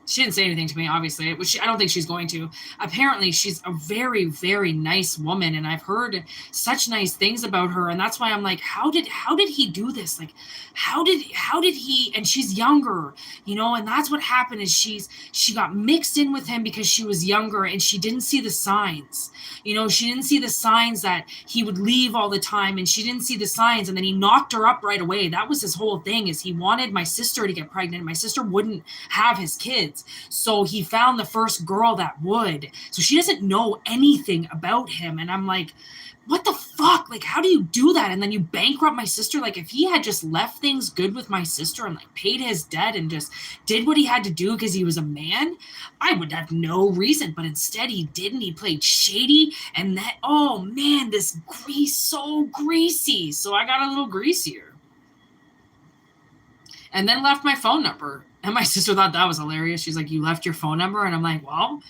she didn't say anything to me, obviously, which I don't think she's going to. Apparently, she's a very, very nice woman, and I've heard such nice things about her, and that's why I'm like, how did he do this? Like, how did he? And she's younger, and that's what happened. Is she got mixed in with him because she was younger, and she didn't see the signs. She didn't see the signs that he would leave all the time, and she didn't see the signs, and then he knocked her up right away. That was his whole thing, is he wanted my sister to get pregnant. My sister wouldn't have his kids. So he found the first girl that would. So she doesn't know anything about him. And I'm like, what the fuck? Like, how do you do that? And then you bankrupt my sister. Like, if he had just left things good with my sister and like paid his debt and just did what he had to do because he was a man, I would have no reason. But instead he didn't. He played shady, and that, oh man, this grease, so greasy. So I got a little greasier. And then left my phone number. And my sister thought that was hilarious. She's like, you left your phone number? And I'm like, well,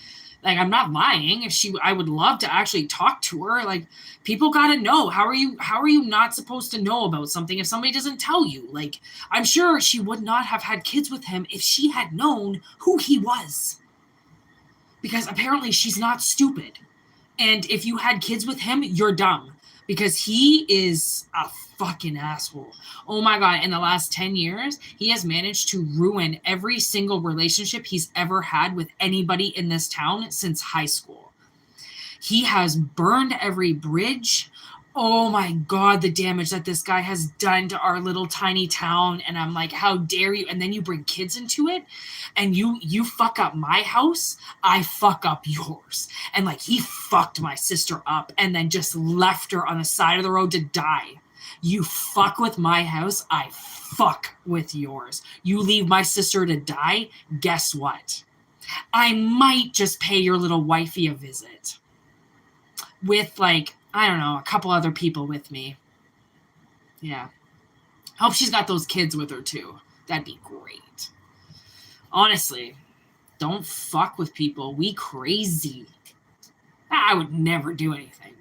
like, I'm not lying. I would love to actually talk to her. Like, people got to know. How are you not supposed to know about something if somebody doesn't tell you? Like, I'm sure she would not have had kids with him if she had known who he was. Because apparently she's not stupid. And if you had kids with him, you're dumb. because he is a fucking asshole. Oh my God. In the last 10 years, he has managed to ruin every single relationship he's ever had with anybody in this town since high school. He has burned every bridge. Oh my God, the damage that this guy has done to our little tiny town. And I'm like, how dare you? And then you bring kids into it and you fuck up my house, I fuck up yours. And like, he fucked my sister up and then just left her on the side of the road to die. You fuck with my house, I fuck with yours. You leave my sister to die, guess what? I might just pay your little wifey a visit. With like, I don't know, a couple other people with me. Yeah. Hope she's got those kids with her too. That'd be great. Honestly, don't fuck with people. We crazy. I would never do anything.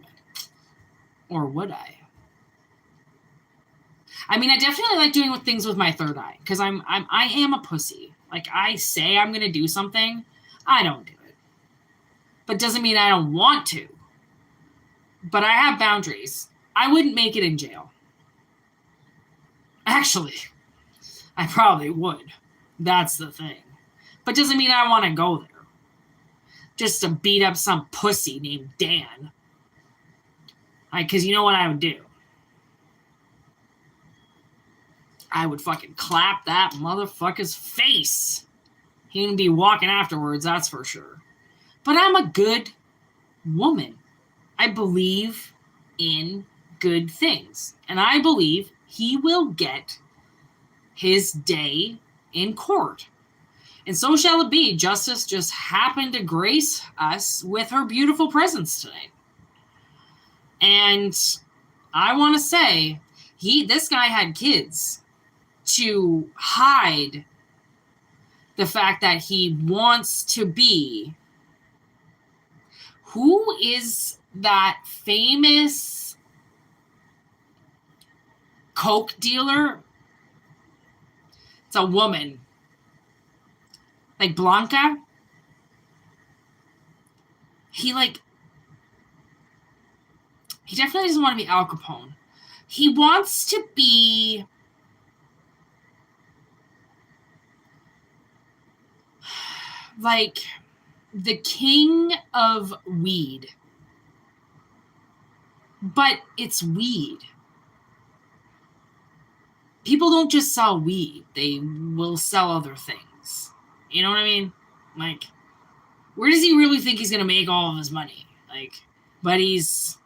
Or would I? I mean, I definitely like doing things with my third eye. Because I am a pussy. Like, I say I'm going to do something. I don't do it. But doesn't mean I don't want to. But I have boundaries. I wouldn't make it in jail. Actually, I probably would. That's the thing. But doesn't mean I want to go there. Just to beat up some pussy named Dan. Because you know what I would do? I would fucking clap that motherfucker's face. He wouldn't be walking afterwards, that's for sure. But I'm a good woman. I believe in good things. And I believe he will get his day in court. And so shall it be. Justice just happened to grace us with her beautiful presence tonight. And I want to say, this guy had kids to hide the fact that he wants to be. Who is that famous coke dealer? It's a woman. Like Blanca. He definitely doesn't want to be Al Capone. He wants to be like the king of weed. But it's weed. People don't just sell weed. They will sell other things. You know what I mean? Like, where does he really think he's going to make all of his money? Like, but he's,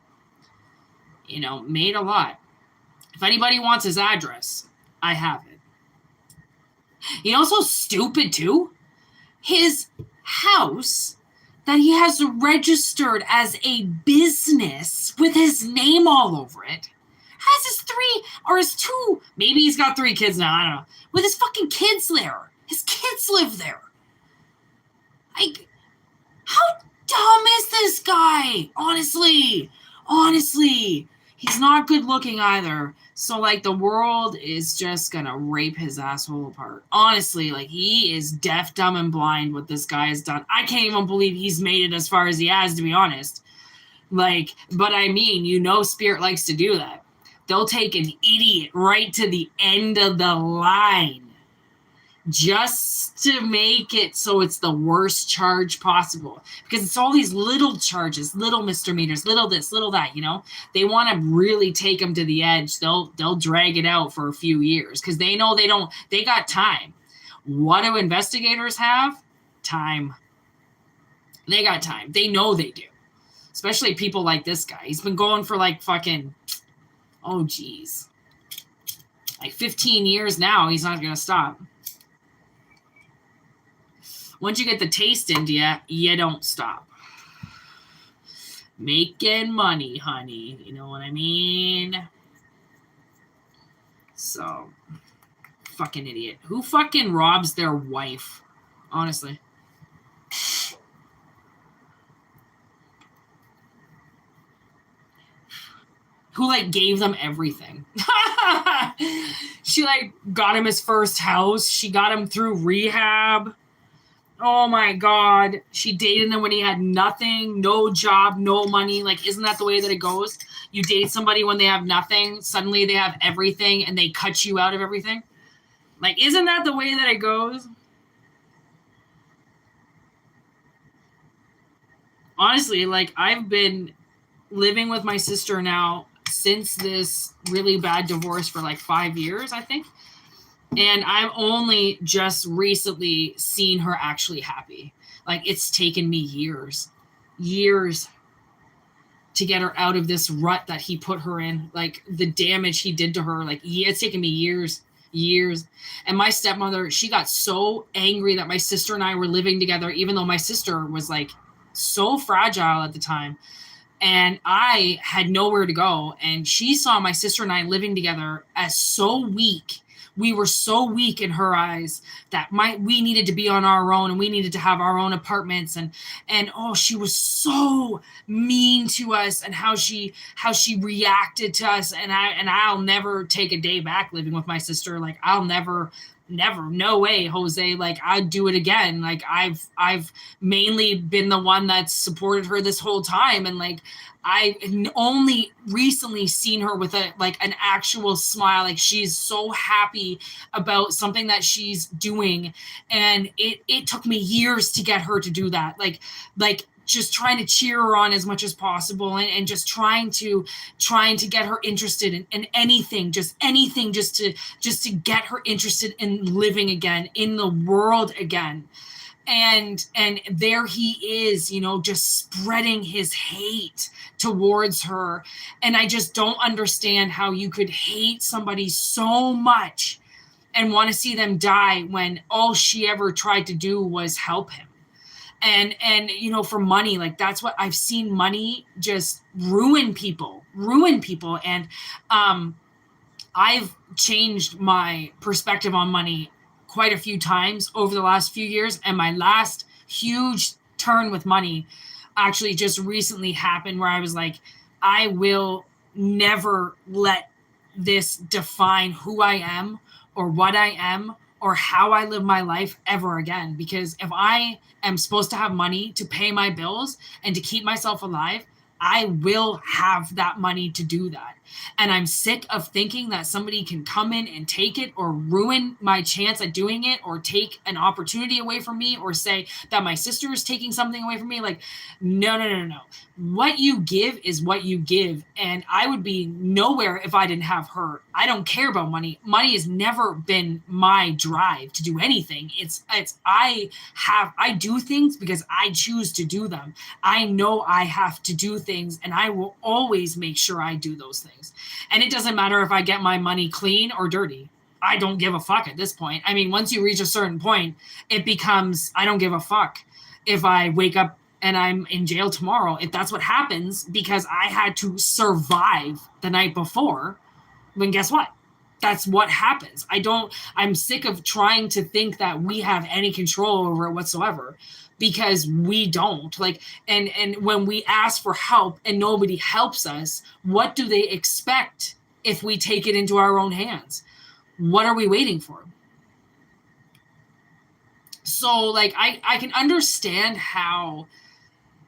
made a lot. If anybody wants his address, I have it. You know, so stupid too? His house that he has registered as a business with his name all over it has his two, maybe he's got 3 kids now, I don't know, with his fucking kids there. His kids live there. Like, how dumb is this guy? Honestly, he's not good looking either. So, like, the world is just gonna rape his asshole apart. Honestly, like, he is deaf, dumb, and blind what this guy has done. I can't even believe he's made it as far as he has, to be honest. Like, but I mean, Spirit likes to do that. They'll take an idiot right to the end of the line just to make it so it's the worst charge possible. Because it's all these little charges, little misdemeanors, little this, little that, They want to really take them to the edge. They'll drag it out for a few years because they know they got time. What do investigators have? Time. They got time. They know they do. Especially people like this guy. He's been going for like fucking, oh geez, like 15 years now. He's not going to stop. Once you get the taste into you, you don't stop. Making money, honey. You know what I mean? So, fucking idiot. Who fucking robs their wife? Honestly. Who, gave them everything. She, got him his first house. She got him through rehab. Oh my God. She dated him when he had nothing, no job, no money. Isn't that the way that it goes? You date somebody when they have nothing, suddenly they have everything, and they cut you out of everything. Like, isn't that the way that it goes? Honestly, like, I've been living with my sister now since this really bad divorce for like 5 years, I think. And I've only just recently seen her actually happy. Like, it's taken me years to get her out of this rut that he put her in. Like, the damage he did to her, like, it's taken me years. And my stepmother, she got so angry that my sister and I were living together, even though my sister was like so fragile at the time. And I had nowhere to go. And she saw my sister and I living together as so weak. We were so weak in her eyes that we needed to be on our own, and we needed to have our own apartments. And oh, she was so mean to us, and how she reacted to us. And I'll never take a day back living with my sister. Like, I'll never, no way, Jose. Like, I'd do it again. Like, I've mainly been the one that's supported her this whole time. And like, I only recently seen her with an actual smile. Like, she's so happy about something that she's doing. And it took me years to get her to do that. Like just trying to cheer her on as much as possible, and just trying to get her interested in anything, just to get her interested in living again, in the world again. And there he is, just spreading his hate towards her. And I just don't understand how you could hate somebody so much and want to see them die when all she ever tried to do was help him. And for money, like, that's what I've seen. Money just ruin people. And I've changed my perspective on money quite a few times over the last few years. And my last huge turn with money actually just recently happened, where I was like, I will never let this define who I am or what I am or how I live my life ever again. Because if I am supposed to have money to pay my bills and to keep myself alive, I will have that money to do that. And I'm sick of thinking that somebody can come in and take it, or ruin my chance at doing it, or take an opportunity away from me, or say that my sister is taking something away from me. Like, no. What you give is what you give. And I would be nowhere if I didn't have her. I don't care about money. Money has never been my drive to do anything. I do things because I choose to do them. I know I have to do things, and I will always make sure I do those things. And it doesn't matter if I get my money clean or dirty. I don't give a fuck at this point. I mean, once you reach a certain point, it becomes, I don't give a fuck if I wake up and I'm in jail tomorrow. If that's what happens because I had to survive the night before, then guess what? That's what happens. I'm sick of trying to think that we have any control over it whatsoever, because we don't. Like, and when we ask for help and nobody helps us, what do they expect if we take it into our own hands? What are we waiting for? So, like, I can understand how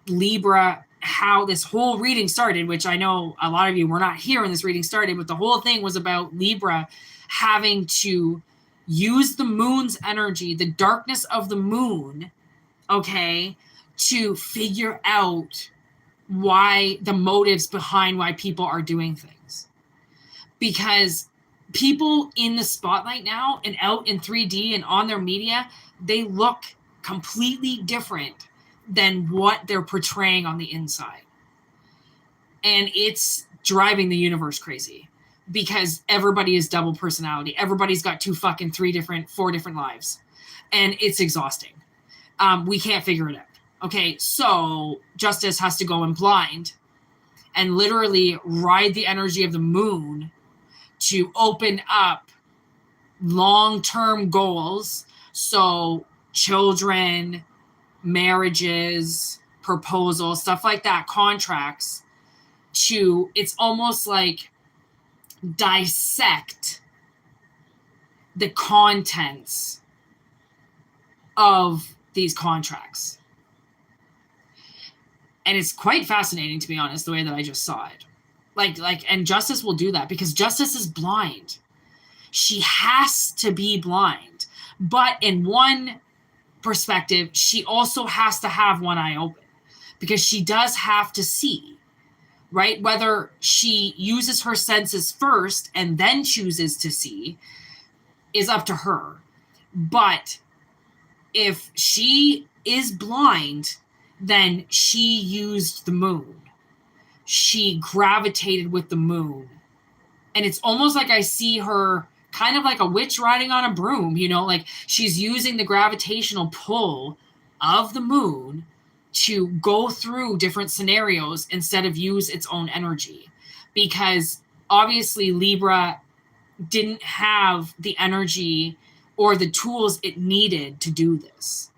Libra, how this whole reading started, which I know a lot of you were not here when this reading started, but the whole thing was about Libra having to use the moon's energy, the darkness of the moon, okay, to figure out why the motives behind why people are doing things. Because people in the spotlight now and out in 3D and on their media, they look completely different than what they're portraying on the inside. And it's driving the universe crazy, because everybody is double personality. Everybody's got 4 different lives, and it's exhausting. We can't figure it out. Okay, so Justice has to go in blind and literally ride the energy of the moon to open up long-term goals. So children, marriages, proposals, stuff like that, contracts, it's almost like dissect the contents of these contracts. And it's quite fascinating, to be honest, the way that I just saw it. And Justice will do that because Justice is blind. She has to be blind. But in one perspective, she also has to have one eye open because she does have to see, right? Whether she uses her senses first and then chooses to see is up to her. But if she is blind, then she used the moon. She gravitated with the moon. And it's almost like I see her kind of like a witch riding on a broom, you know, like she's using the gravitational pull of the moon to go through different scenarios instead of use its own energy. Because obviously Libra didn't have the energy or the tools it needed to do this,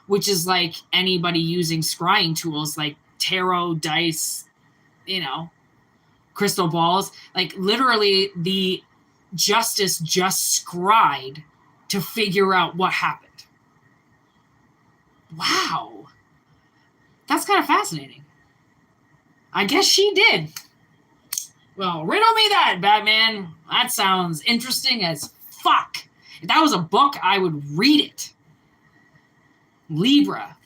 which is like anybody using scrying tools like tarot, dice, you know, crystal balls. Like literally the Justice just scryed to figure out what happened. Wow. That's kind of fascinating. I guess she did. Well, riddle me that, Batman. That sounds interesting as fuck. If that was a book, I would read it. Libra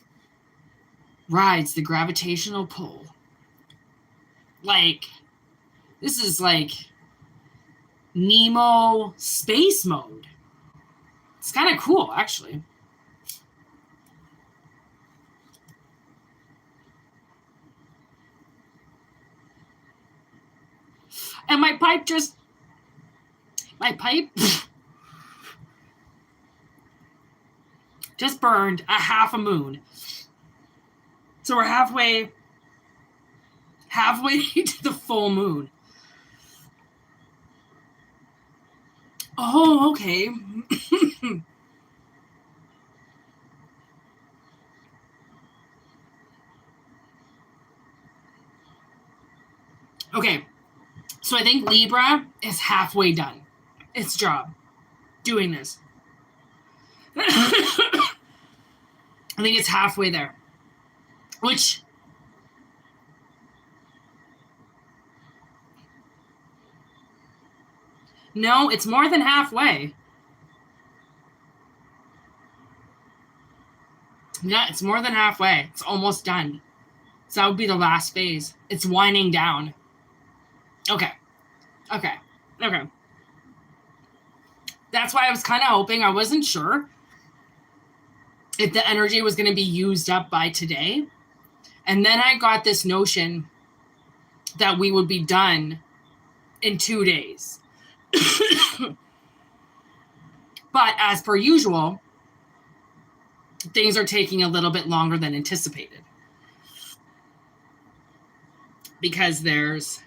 rides the gravitational pull. Like, this is like Nemo space mode. It's kind of cool, actually. And my pipe just burned a half a moon. So we're halfway to the full moon. Oh, okay. Okay. So I think Libra is halfway done its job doing this. I think it's halfway there. Which no, it's more than halfway. Yeah, it's more than halfway. It's almost done. So that would be the last phase. It's winding down. Okay. That's why I was kind of hoping. I wasn't sure if the energy was going to be used up by today. And then I got this notion that we would be done in 2 days. But as per usual, things are taking a little bit longer than anticipated. Because there's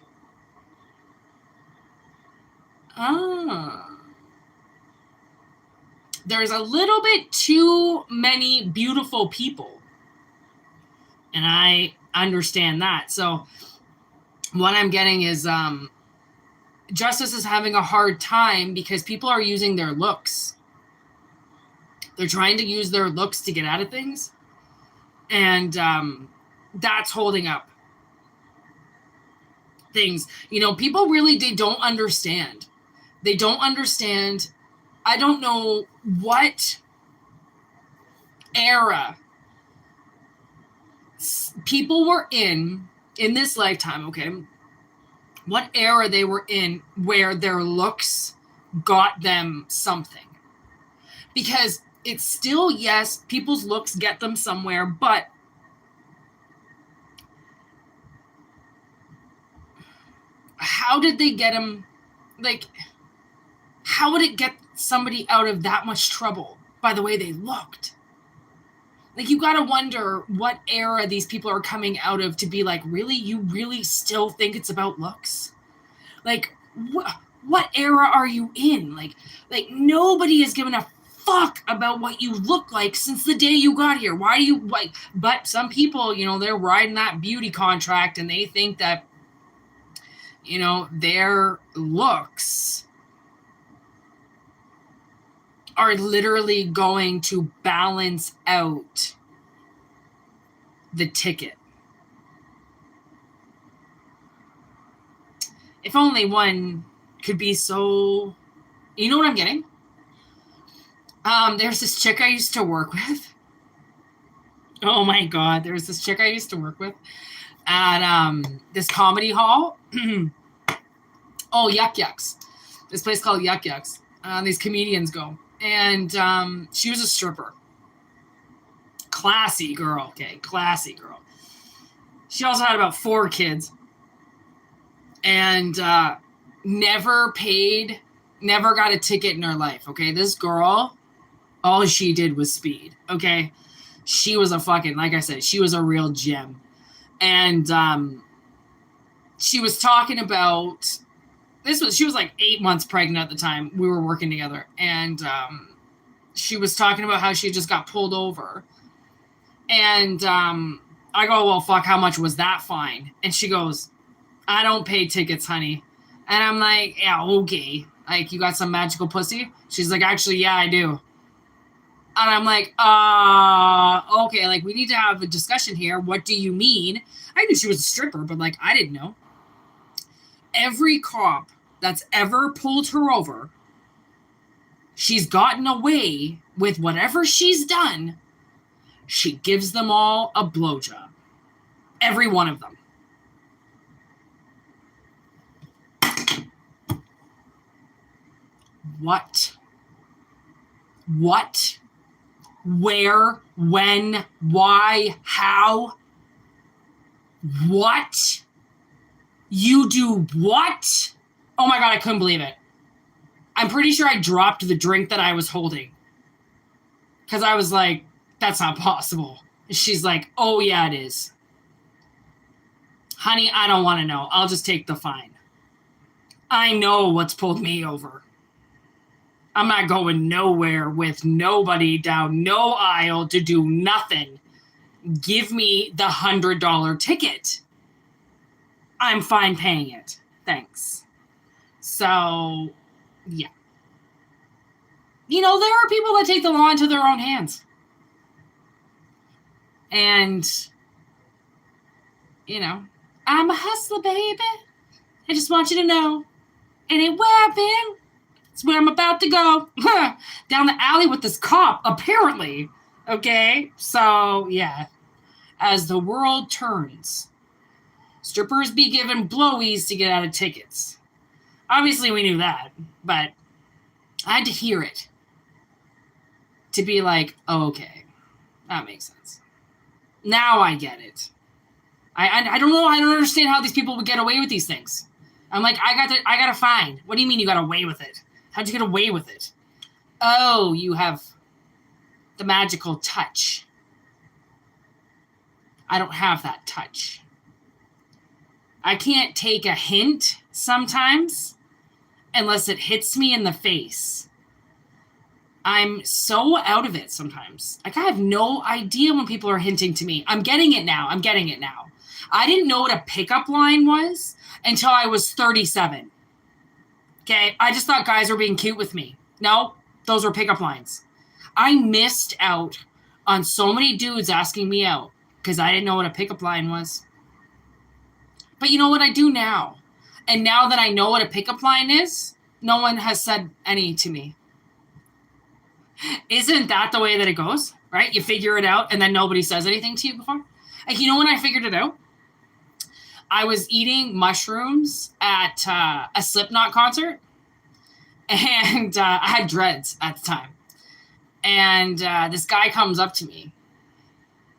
a little bit too many beautiful people. And I understand that. So what I'm getting is Justice is having a hard time because people are using their looks. They're trying to use their looks to get out of things. And that's holding up things. You know, people really, they don't understand. They don't understand. I don't know what era people were in this lifetime, okay? What era they were in where their looks got them something. Because it's still, yes, people's looks get them somewhere, but how did they get them? Like, how would it get somebody out of that much trouble by the way they looked? Like, you got to wonder what era these people are coming out of to be like, really? You really still think it's about looks? Like, what era are you in? Like nobody has given a fuck about what you look like since the day you got here. Why do you like? But some people, you know, they're riding that beauty contract and they think that, you know, their looks are literally going to balance out the ticket. If only one could be so... You know what I'm getting? There's this chick I used to work with. Oh my God. There's this chick I used to work with at this comedy hall. Oh, Yuck Yucks. This place called Yuck Yucks. These comedians go. And she was a stripper. Classy girl. Okay, classy girl. She also had about 4 kids. And never got a ticket in her life. Okay, this girl, all she did was speed. Okay, she was a fucking, like I said, she was a real gem. And she was talking about she was like 8 months pregnant at the time we were working together. And she was talking about how she just got pulled over. And I go, well, fuck, how much was that fine? And she goes, I don't pay tickets, honey. And I'm like, yeah, okay. Like, you got some magical pussy? She's like, actually, yeah, I do. And I'm like, okay, like, we need to have a discussion here. What do you mean? I knew she was a stripper, but, like, I didn't know. Every cop that's ever pulled her over, she's gotten away with whatever she's done. She gives them all a blowjob. Every one of them. What? Where? When? Why? How? What? You do what? Oh my God, I couldn't believe it. I'm pretty sure I dropped the drink that I was holding. Because I was like, that's not possible. She's like, oh yeah, it is. Honey, I don't want to know. I'll just take the fine. I know what's pulled me over. I'm not going nowhere with nobody down no aisle to do nothing. Give me the $100 ticket. I'm fine paying it. Thanks. So, yeah. You know, there are people that take the law into their own hands. And, you know, I'm a hustler, baby. I just want you to know. It ain't where I've been. It's where I'm about to go. Down the alley with this cop, apparently. Okay? So, yeah. As the world turns, strippers be given blowies to get out of tickets. Obviously, we knew that. But I had to hear it. To be like, oh, okay. That makes sense. Now I get it. I don't know. I don't understand how these people would get away with these things. I'm like, I got a fine. What do you mean you got away with it? How'd you get away with it? Oh, you have the magical touch. I don't have that touch. I can't take a hint sometimes unless it hits me in the face. I'm so out of it sometimes. Like, I have no idea when people are hinting to me. I'm getting it now. I didn't know what a pickup line was until I was 37. Okay, I just thought guys were being cute with me. No, those were pickup lines. I missed out on so many dudes asking me out because I didn't know what a pickup line was. But you know what I do now? And now that I know what a pickup line is, no one has said any to me. Isn't that the way that it goes? Right? You figure it out and then nobody says anything to you before. Like, you know when I figured it out? I was eating mushrooms at a Slipknot concert, and I had dreads at the time. And this guy comes up to me,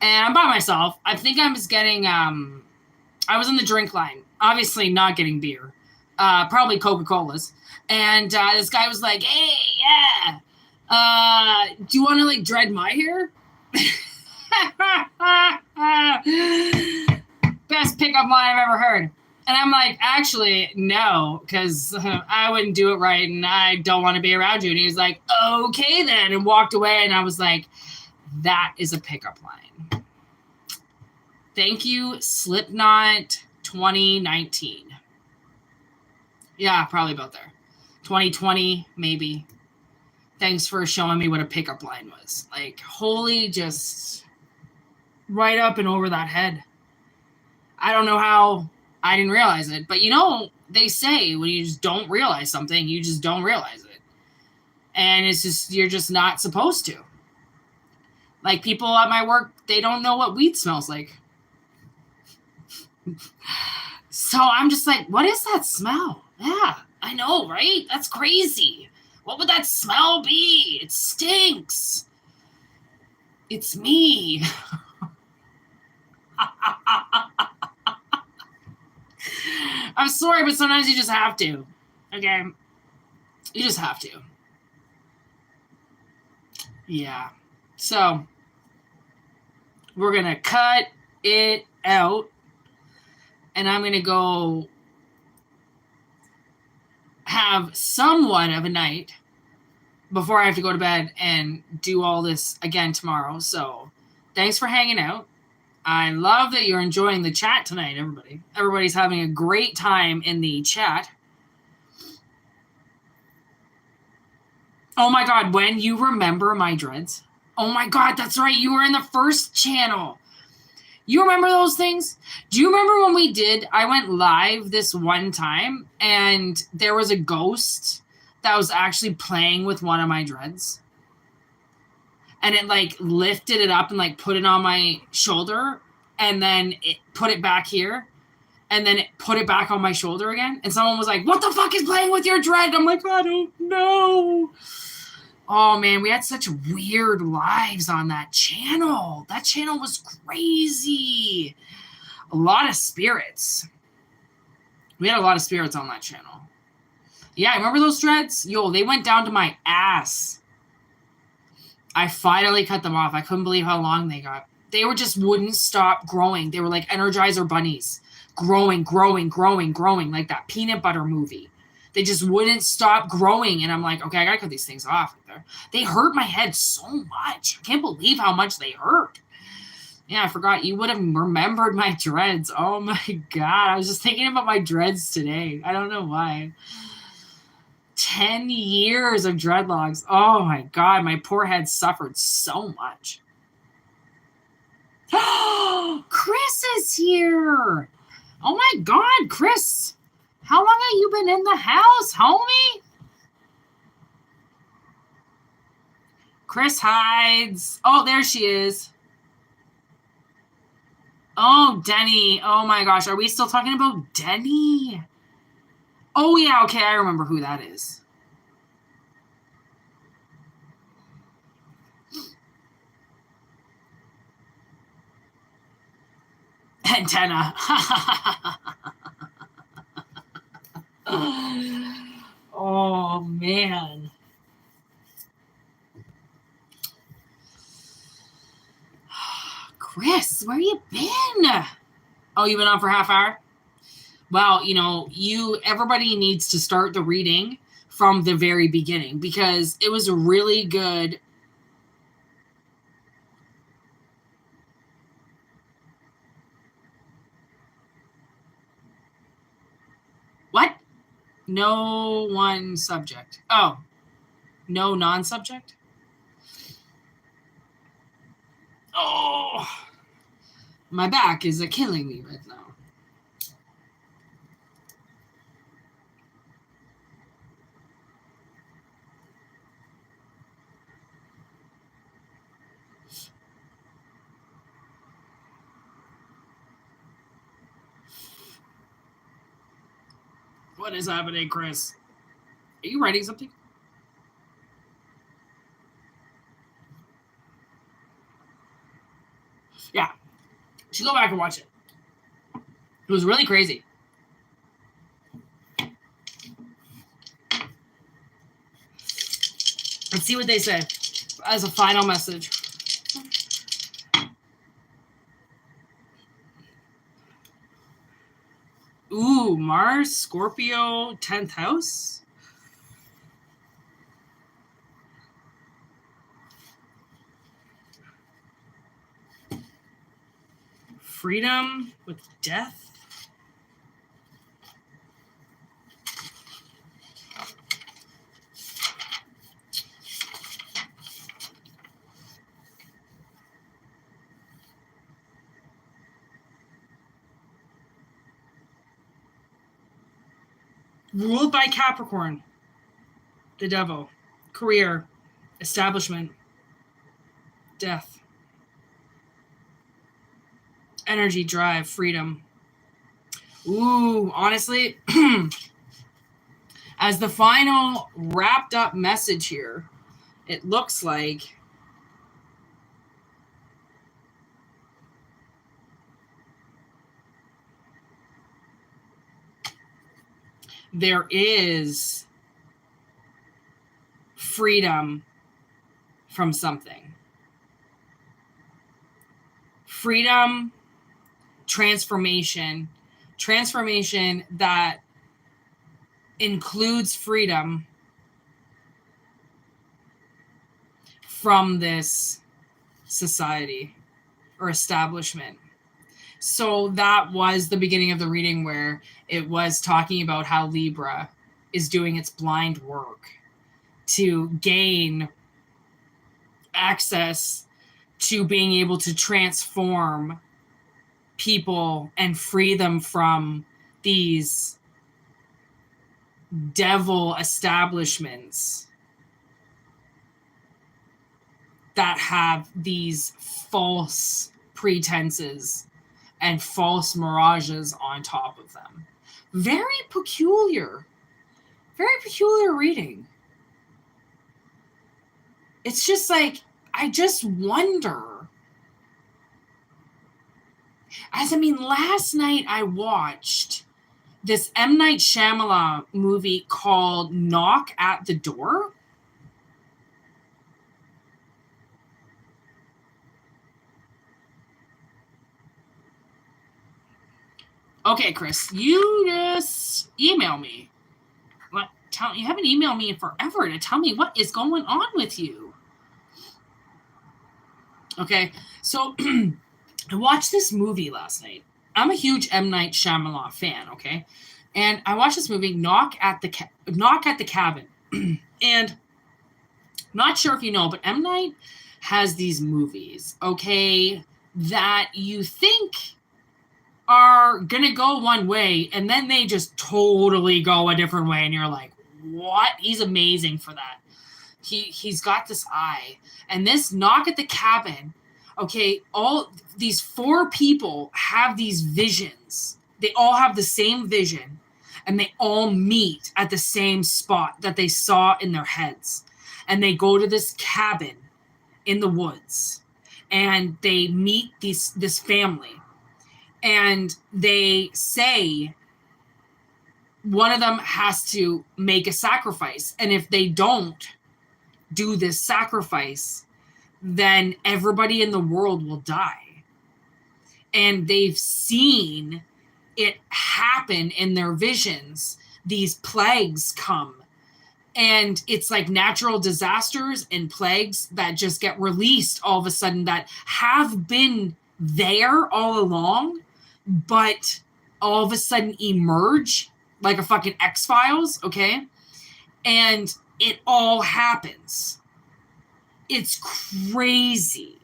and I'm by myself. I think I was getting, I was in the drink line, obviously not getting beer, probably Coca-Colas. And this guy was like, hey, yeah, do you want to, like, dread my hair? Best pickup line I've ever heard. And I'm like, actually, no, because I wouldn't do it right, and I don't want to be around you. And he was like, okay then, and walked away. And I was like, that is a pickup line. Thank you, Slipknot 2019. Yeah, probably about there. 2020, maybe. Thanks for showing me what a pickup line was. Like, holy, just right up and over that head. I don't know how I didn't realize it. But, you know, they say when you just don't realize something, you just don't realize it. And it's just, you're just not supposed to. Like people at my work, they don't know what weed smells like. So I'm just like, what is that smell? Yeah, I know, right? That's crazy. What would that smell be? It stinks. It's me. I'm sorry, but sometimes you just have to. Okay? You just have to. Yeah. So, we're going to cut it out. And I'm going to go have somewhat of a night before I have to go to bed and do all this again tomorrow. So, thanks for hanging out. I love that you're enjoying the chat tonight, everybody. Everybody's having a great time in the chat. Oh my God, when you remember my dreads. Oh my God, that's right. You were in the first channel. You remember those things? Do you remember when we did, I went live this one time and there was a ghost that was actually playing with one of my dreads? And it like lifted it up and like put it on my shoulder and then it put it back here and then it put it back on my shoulder again. And someone was like, what the fuck is playing with your dread? I'm like, I don't know. Oh man, we had such weird lives on that channel. That channel was crazy. A lot of spirits. We had a lot of spirits on that channel. Yeah, remember those dreads? Yo, they went down to my ass. I finally cut them off. I couldn't believe how long they got. They were just wouldn't stop growing. They were like Energizer bunnies. Growing, like that peanut butter movie. They just wouldn't stop growing. And I'm like, okay, I gotta cut these things off. They hurt my head so much. I can't believe how much they hurt. Yeah, I forgot. You would have remembered my dreads. Oh my God. I was just thinking about my dreads today. I don't know why. 10 years of dreadlocks. Oh my God. My poor head suffered so much. Oh, Chris is here. Oh my God, Chris. How long have you been in the house, homie? Chris hides. Oh, there she is. Oh, Denny. Oh my gosh. Are we still talking about Denny? Oh yeah, okay, I remember who that is. Antenna. Oh man. Chris, where you been? Oh, you've been on for half hour? Well, you know, everybody needs to start the reading from the very beginning because it was a really good. What? No one subject. Oh, no non-subject? Oh, my back is killing me right now. What is happening, Chris? Are you writing something? Yeah. You should go back and watch it. It was really crazy. Let's see what they say as a final message. Ooh, Mars, Scorpio, 10th house. Freedom with death. Ruled by Capricorn, the devil, career, establishment, death, energy, drive, freedom. Ooh, honestly, as the final wrapped up message here, it looks like there is freedom from something. Freedom, transformation that includes freedom from this society or establishment. So that was the beginning of the reading, where it was talking about how Libra is doing its blind work to gain access to being able to transform people and free them from these devil establishments that have these false pretenses and false mirages on top of them. Very peculiar reading. It's just like, I just wonder. Last night I watched this M. Night Shyamalan movie called Knock at the Door. Okay, Chris, you just email me. You haven't emailed me in forever to tell me what is going on with you. Okay, so I watched this movie last night. I'm a huge M. Night Shyamalan fan, okay? And I watched this movie, Knock at the Cabin. And not sure if you know, but M. Night has these movies, okay, that you think are going to go one way, and then they just totally go a different way, and you're like, what? He's amazing for that. He's got this eye. And this Knock at the Cabin, okay, all these 4 people have these visions. They all have the same vision, and they all meet at the same spot that they saw in their heads. And they go to this cabin in the woods, and they meet this family. And they say one of them has to make a sacrifice. And if they don't do this sacrifice, then everybody in the world will die. And they've seen it happen in their visions. These plagues come. And it's like natural disasters and plagues that just get released all of a sudden, that have been there all along, but all of a sudden emerge like a fucking X-Files, okay? And it all happens. It's crazy.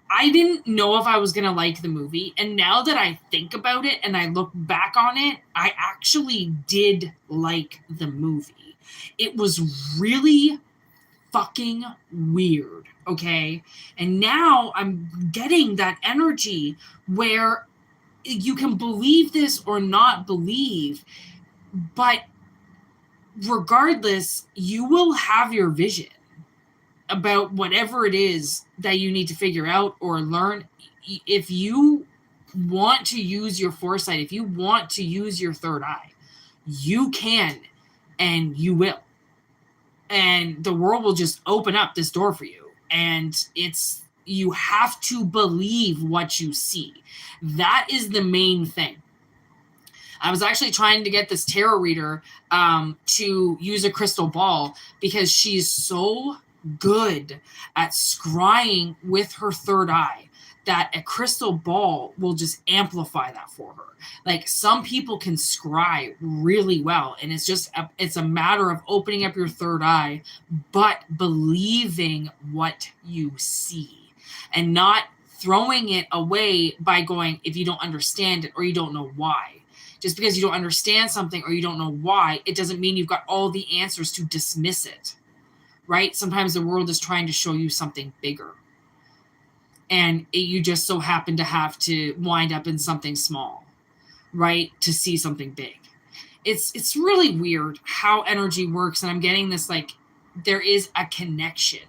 I didn't know if I was going to like the movie, and now that I think about it and I look back on it, I actually did like the movie. It was really fucking weird, okay? And now I'm getting that energy where you can believe this or not believe, but regardless, you will have your vision about whatever it is that you need to figure out or learn. If you want to use your foresight, if you want to use your third eye, you can, and you will. And the world will just open up this door for you. And you have to believe what you see. That is the main thing. I was actually trying to get this tarot reader to use a crystal ball, because she's so good at scrying with her third eye that a crystal ball will just amplify that for her. Like, some people can scry really well, and it's a matter of opening up your third eye, but believing what you see and not throwing it away by going, if you don't understand it or you don't know why. Just because you don't understand something or you don't know why, it doesn't mean you've got all the answers to dismiss it, right? Sometimes the world is trying to show you something bigger. And you just so happen to have to wind up in something small, right? To see something big. It's really weird how energy works. And I'm getting this, like, there is a connection,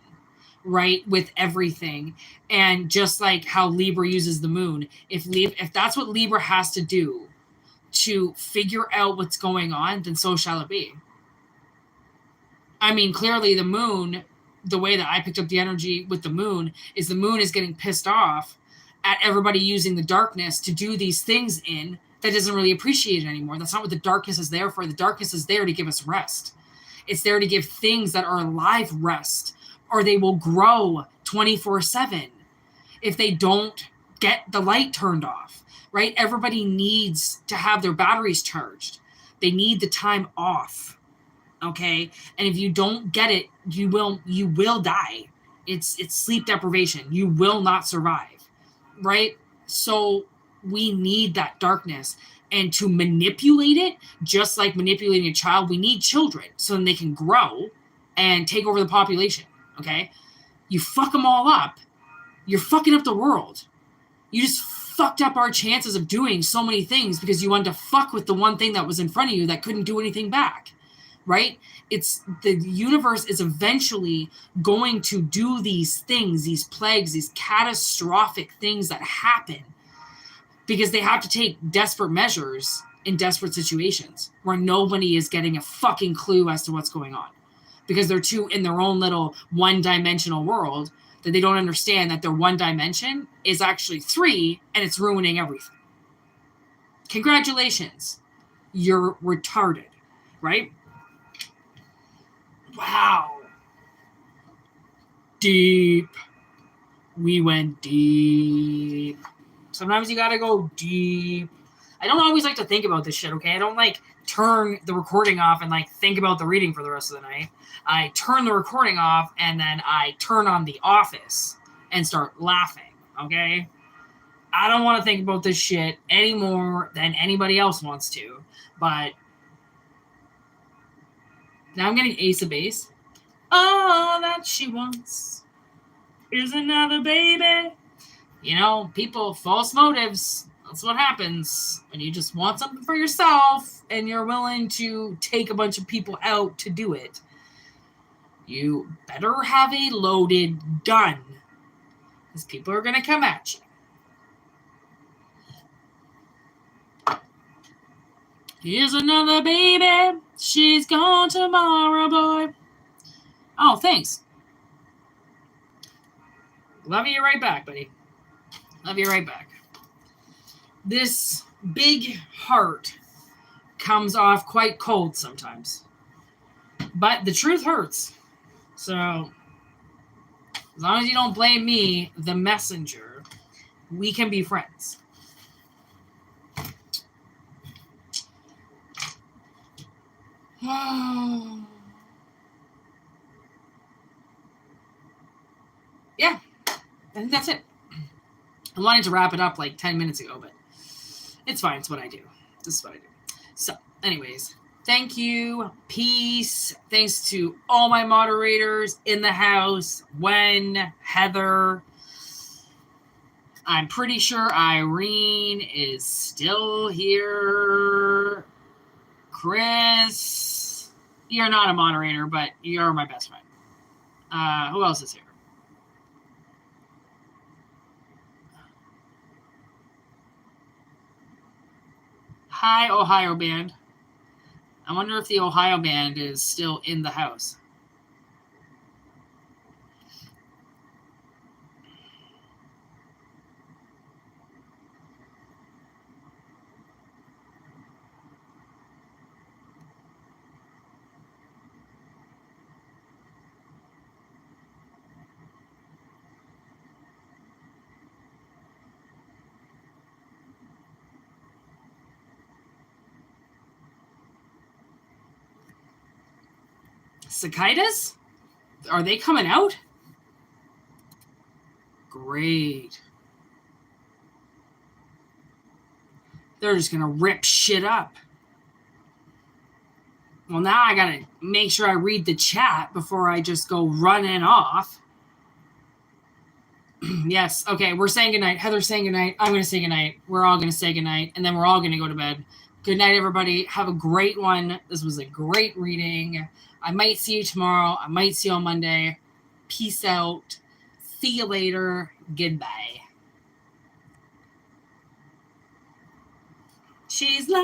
right, with everything. And just like how Libra uses the moon, if that's what Libra has to do to figure out what's going on, then so shall it be. I mean, clearly the moon, the way that I picked up the energy with the moon is getting pissed off at everybody using the darkness to do these things in that doesn't really appreciate it anymore. That's not what the darkness is there for. The darkness is there to give us rest. It's there to give things that are alive rest, or they will grow 24/7 if they don't get the light turned off, right? Everybody needs to have their batteries charged. They need the time off, okay? And if you don't get it, you will die. It's sleep deprivation. You will not survive, right? So we need that darkness. And to manipulate it, just like manipulating a child, we need children so then they can grow and take over the population, okay? You fuck them all up, you're fucking up the world. You just fucked up our chances of doing so many things because you wanted to fuck with the one thing that was in front of you that couldn't do anything back, right? It's the universe is eventually going to do these things, these plagues, these catastrophic things that happen because they have to take desperate measures in desperate situations where nobody is getting a fucking clue as to what's going on because they're too in their own little one-dimensional world that they don't understand that their one dimension is actually 3 and it's ruining everything. Congratulations. You're retarded, right? Wow. Deep. We went deep. Sometimes you gotta go deep. I don't always like to think about this shit, okay? I don't like turn the recording off and like think about the reading for the rest of the night. I turn the recording off and then I turn on The Office and start laughing, okay? I don't want to think about this shit any more than anybody else wants to, but now I'm getting Ace of Base. All that she wants is another baby. You know, people, false motives. That's what happens when you just want something for yourself and you're willing to take a bunch of people out to do it. You better have a loaded gun because people are going to come at you. Here's another baby. She's gone tomorrow, boy. Oh, thanks. Love you right back, buddy. Love you right back. This big heart comes off quite cold sometimes. But the truth hurts. So, as long as you don't blame me, the messenger, we can be friends. Yeah, I think that's it. I wanted to wrap it up like 10 minutes ago, but it's fine. It's what I do. This is what I do. So, anyways, thank you. Peace. Thanks to all my moderators in the house. Wen, Heather. I'm pretty sure Irene is still here. Chris. You're not a moderator, but you're my best friend. Who else is here? Hi, Ohio Band. I wonder if the Ohio Band is still in the house. Cicadas? Are they coming out? Great. They're just going to rip shit up. Well, now I got to make sure I read the chat before I just go running off. Yes. Okay. We're saying goodnight. Heather's saying goodnight. I'm going to say goodnight. We're all going to say goodnight. And then we're all going to go to bed. Good night, everybody. Have a great one. This was a great reading. I might see you tomorrow. I might see you on Monday. Peace out. See you later. Goodbye. She's like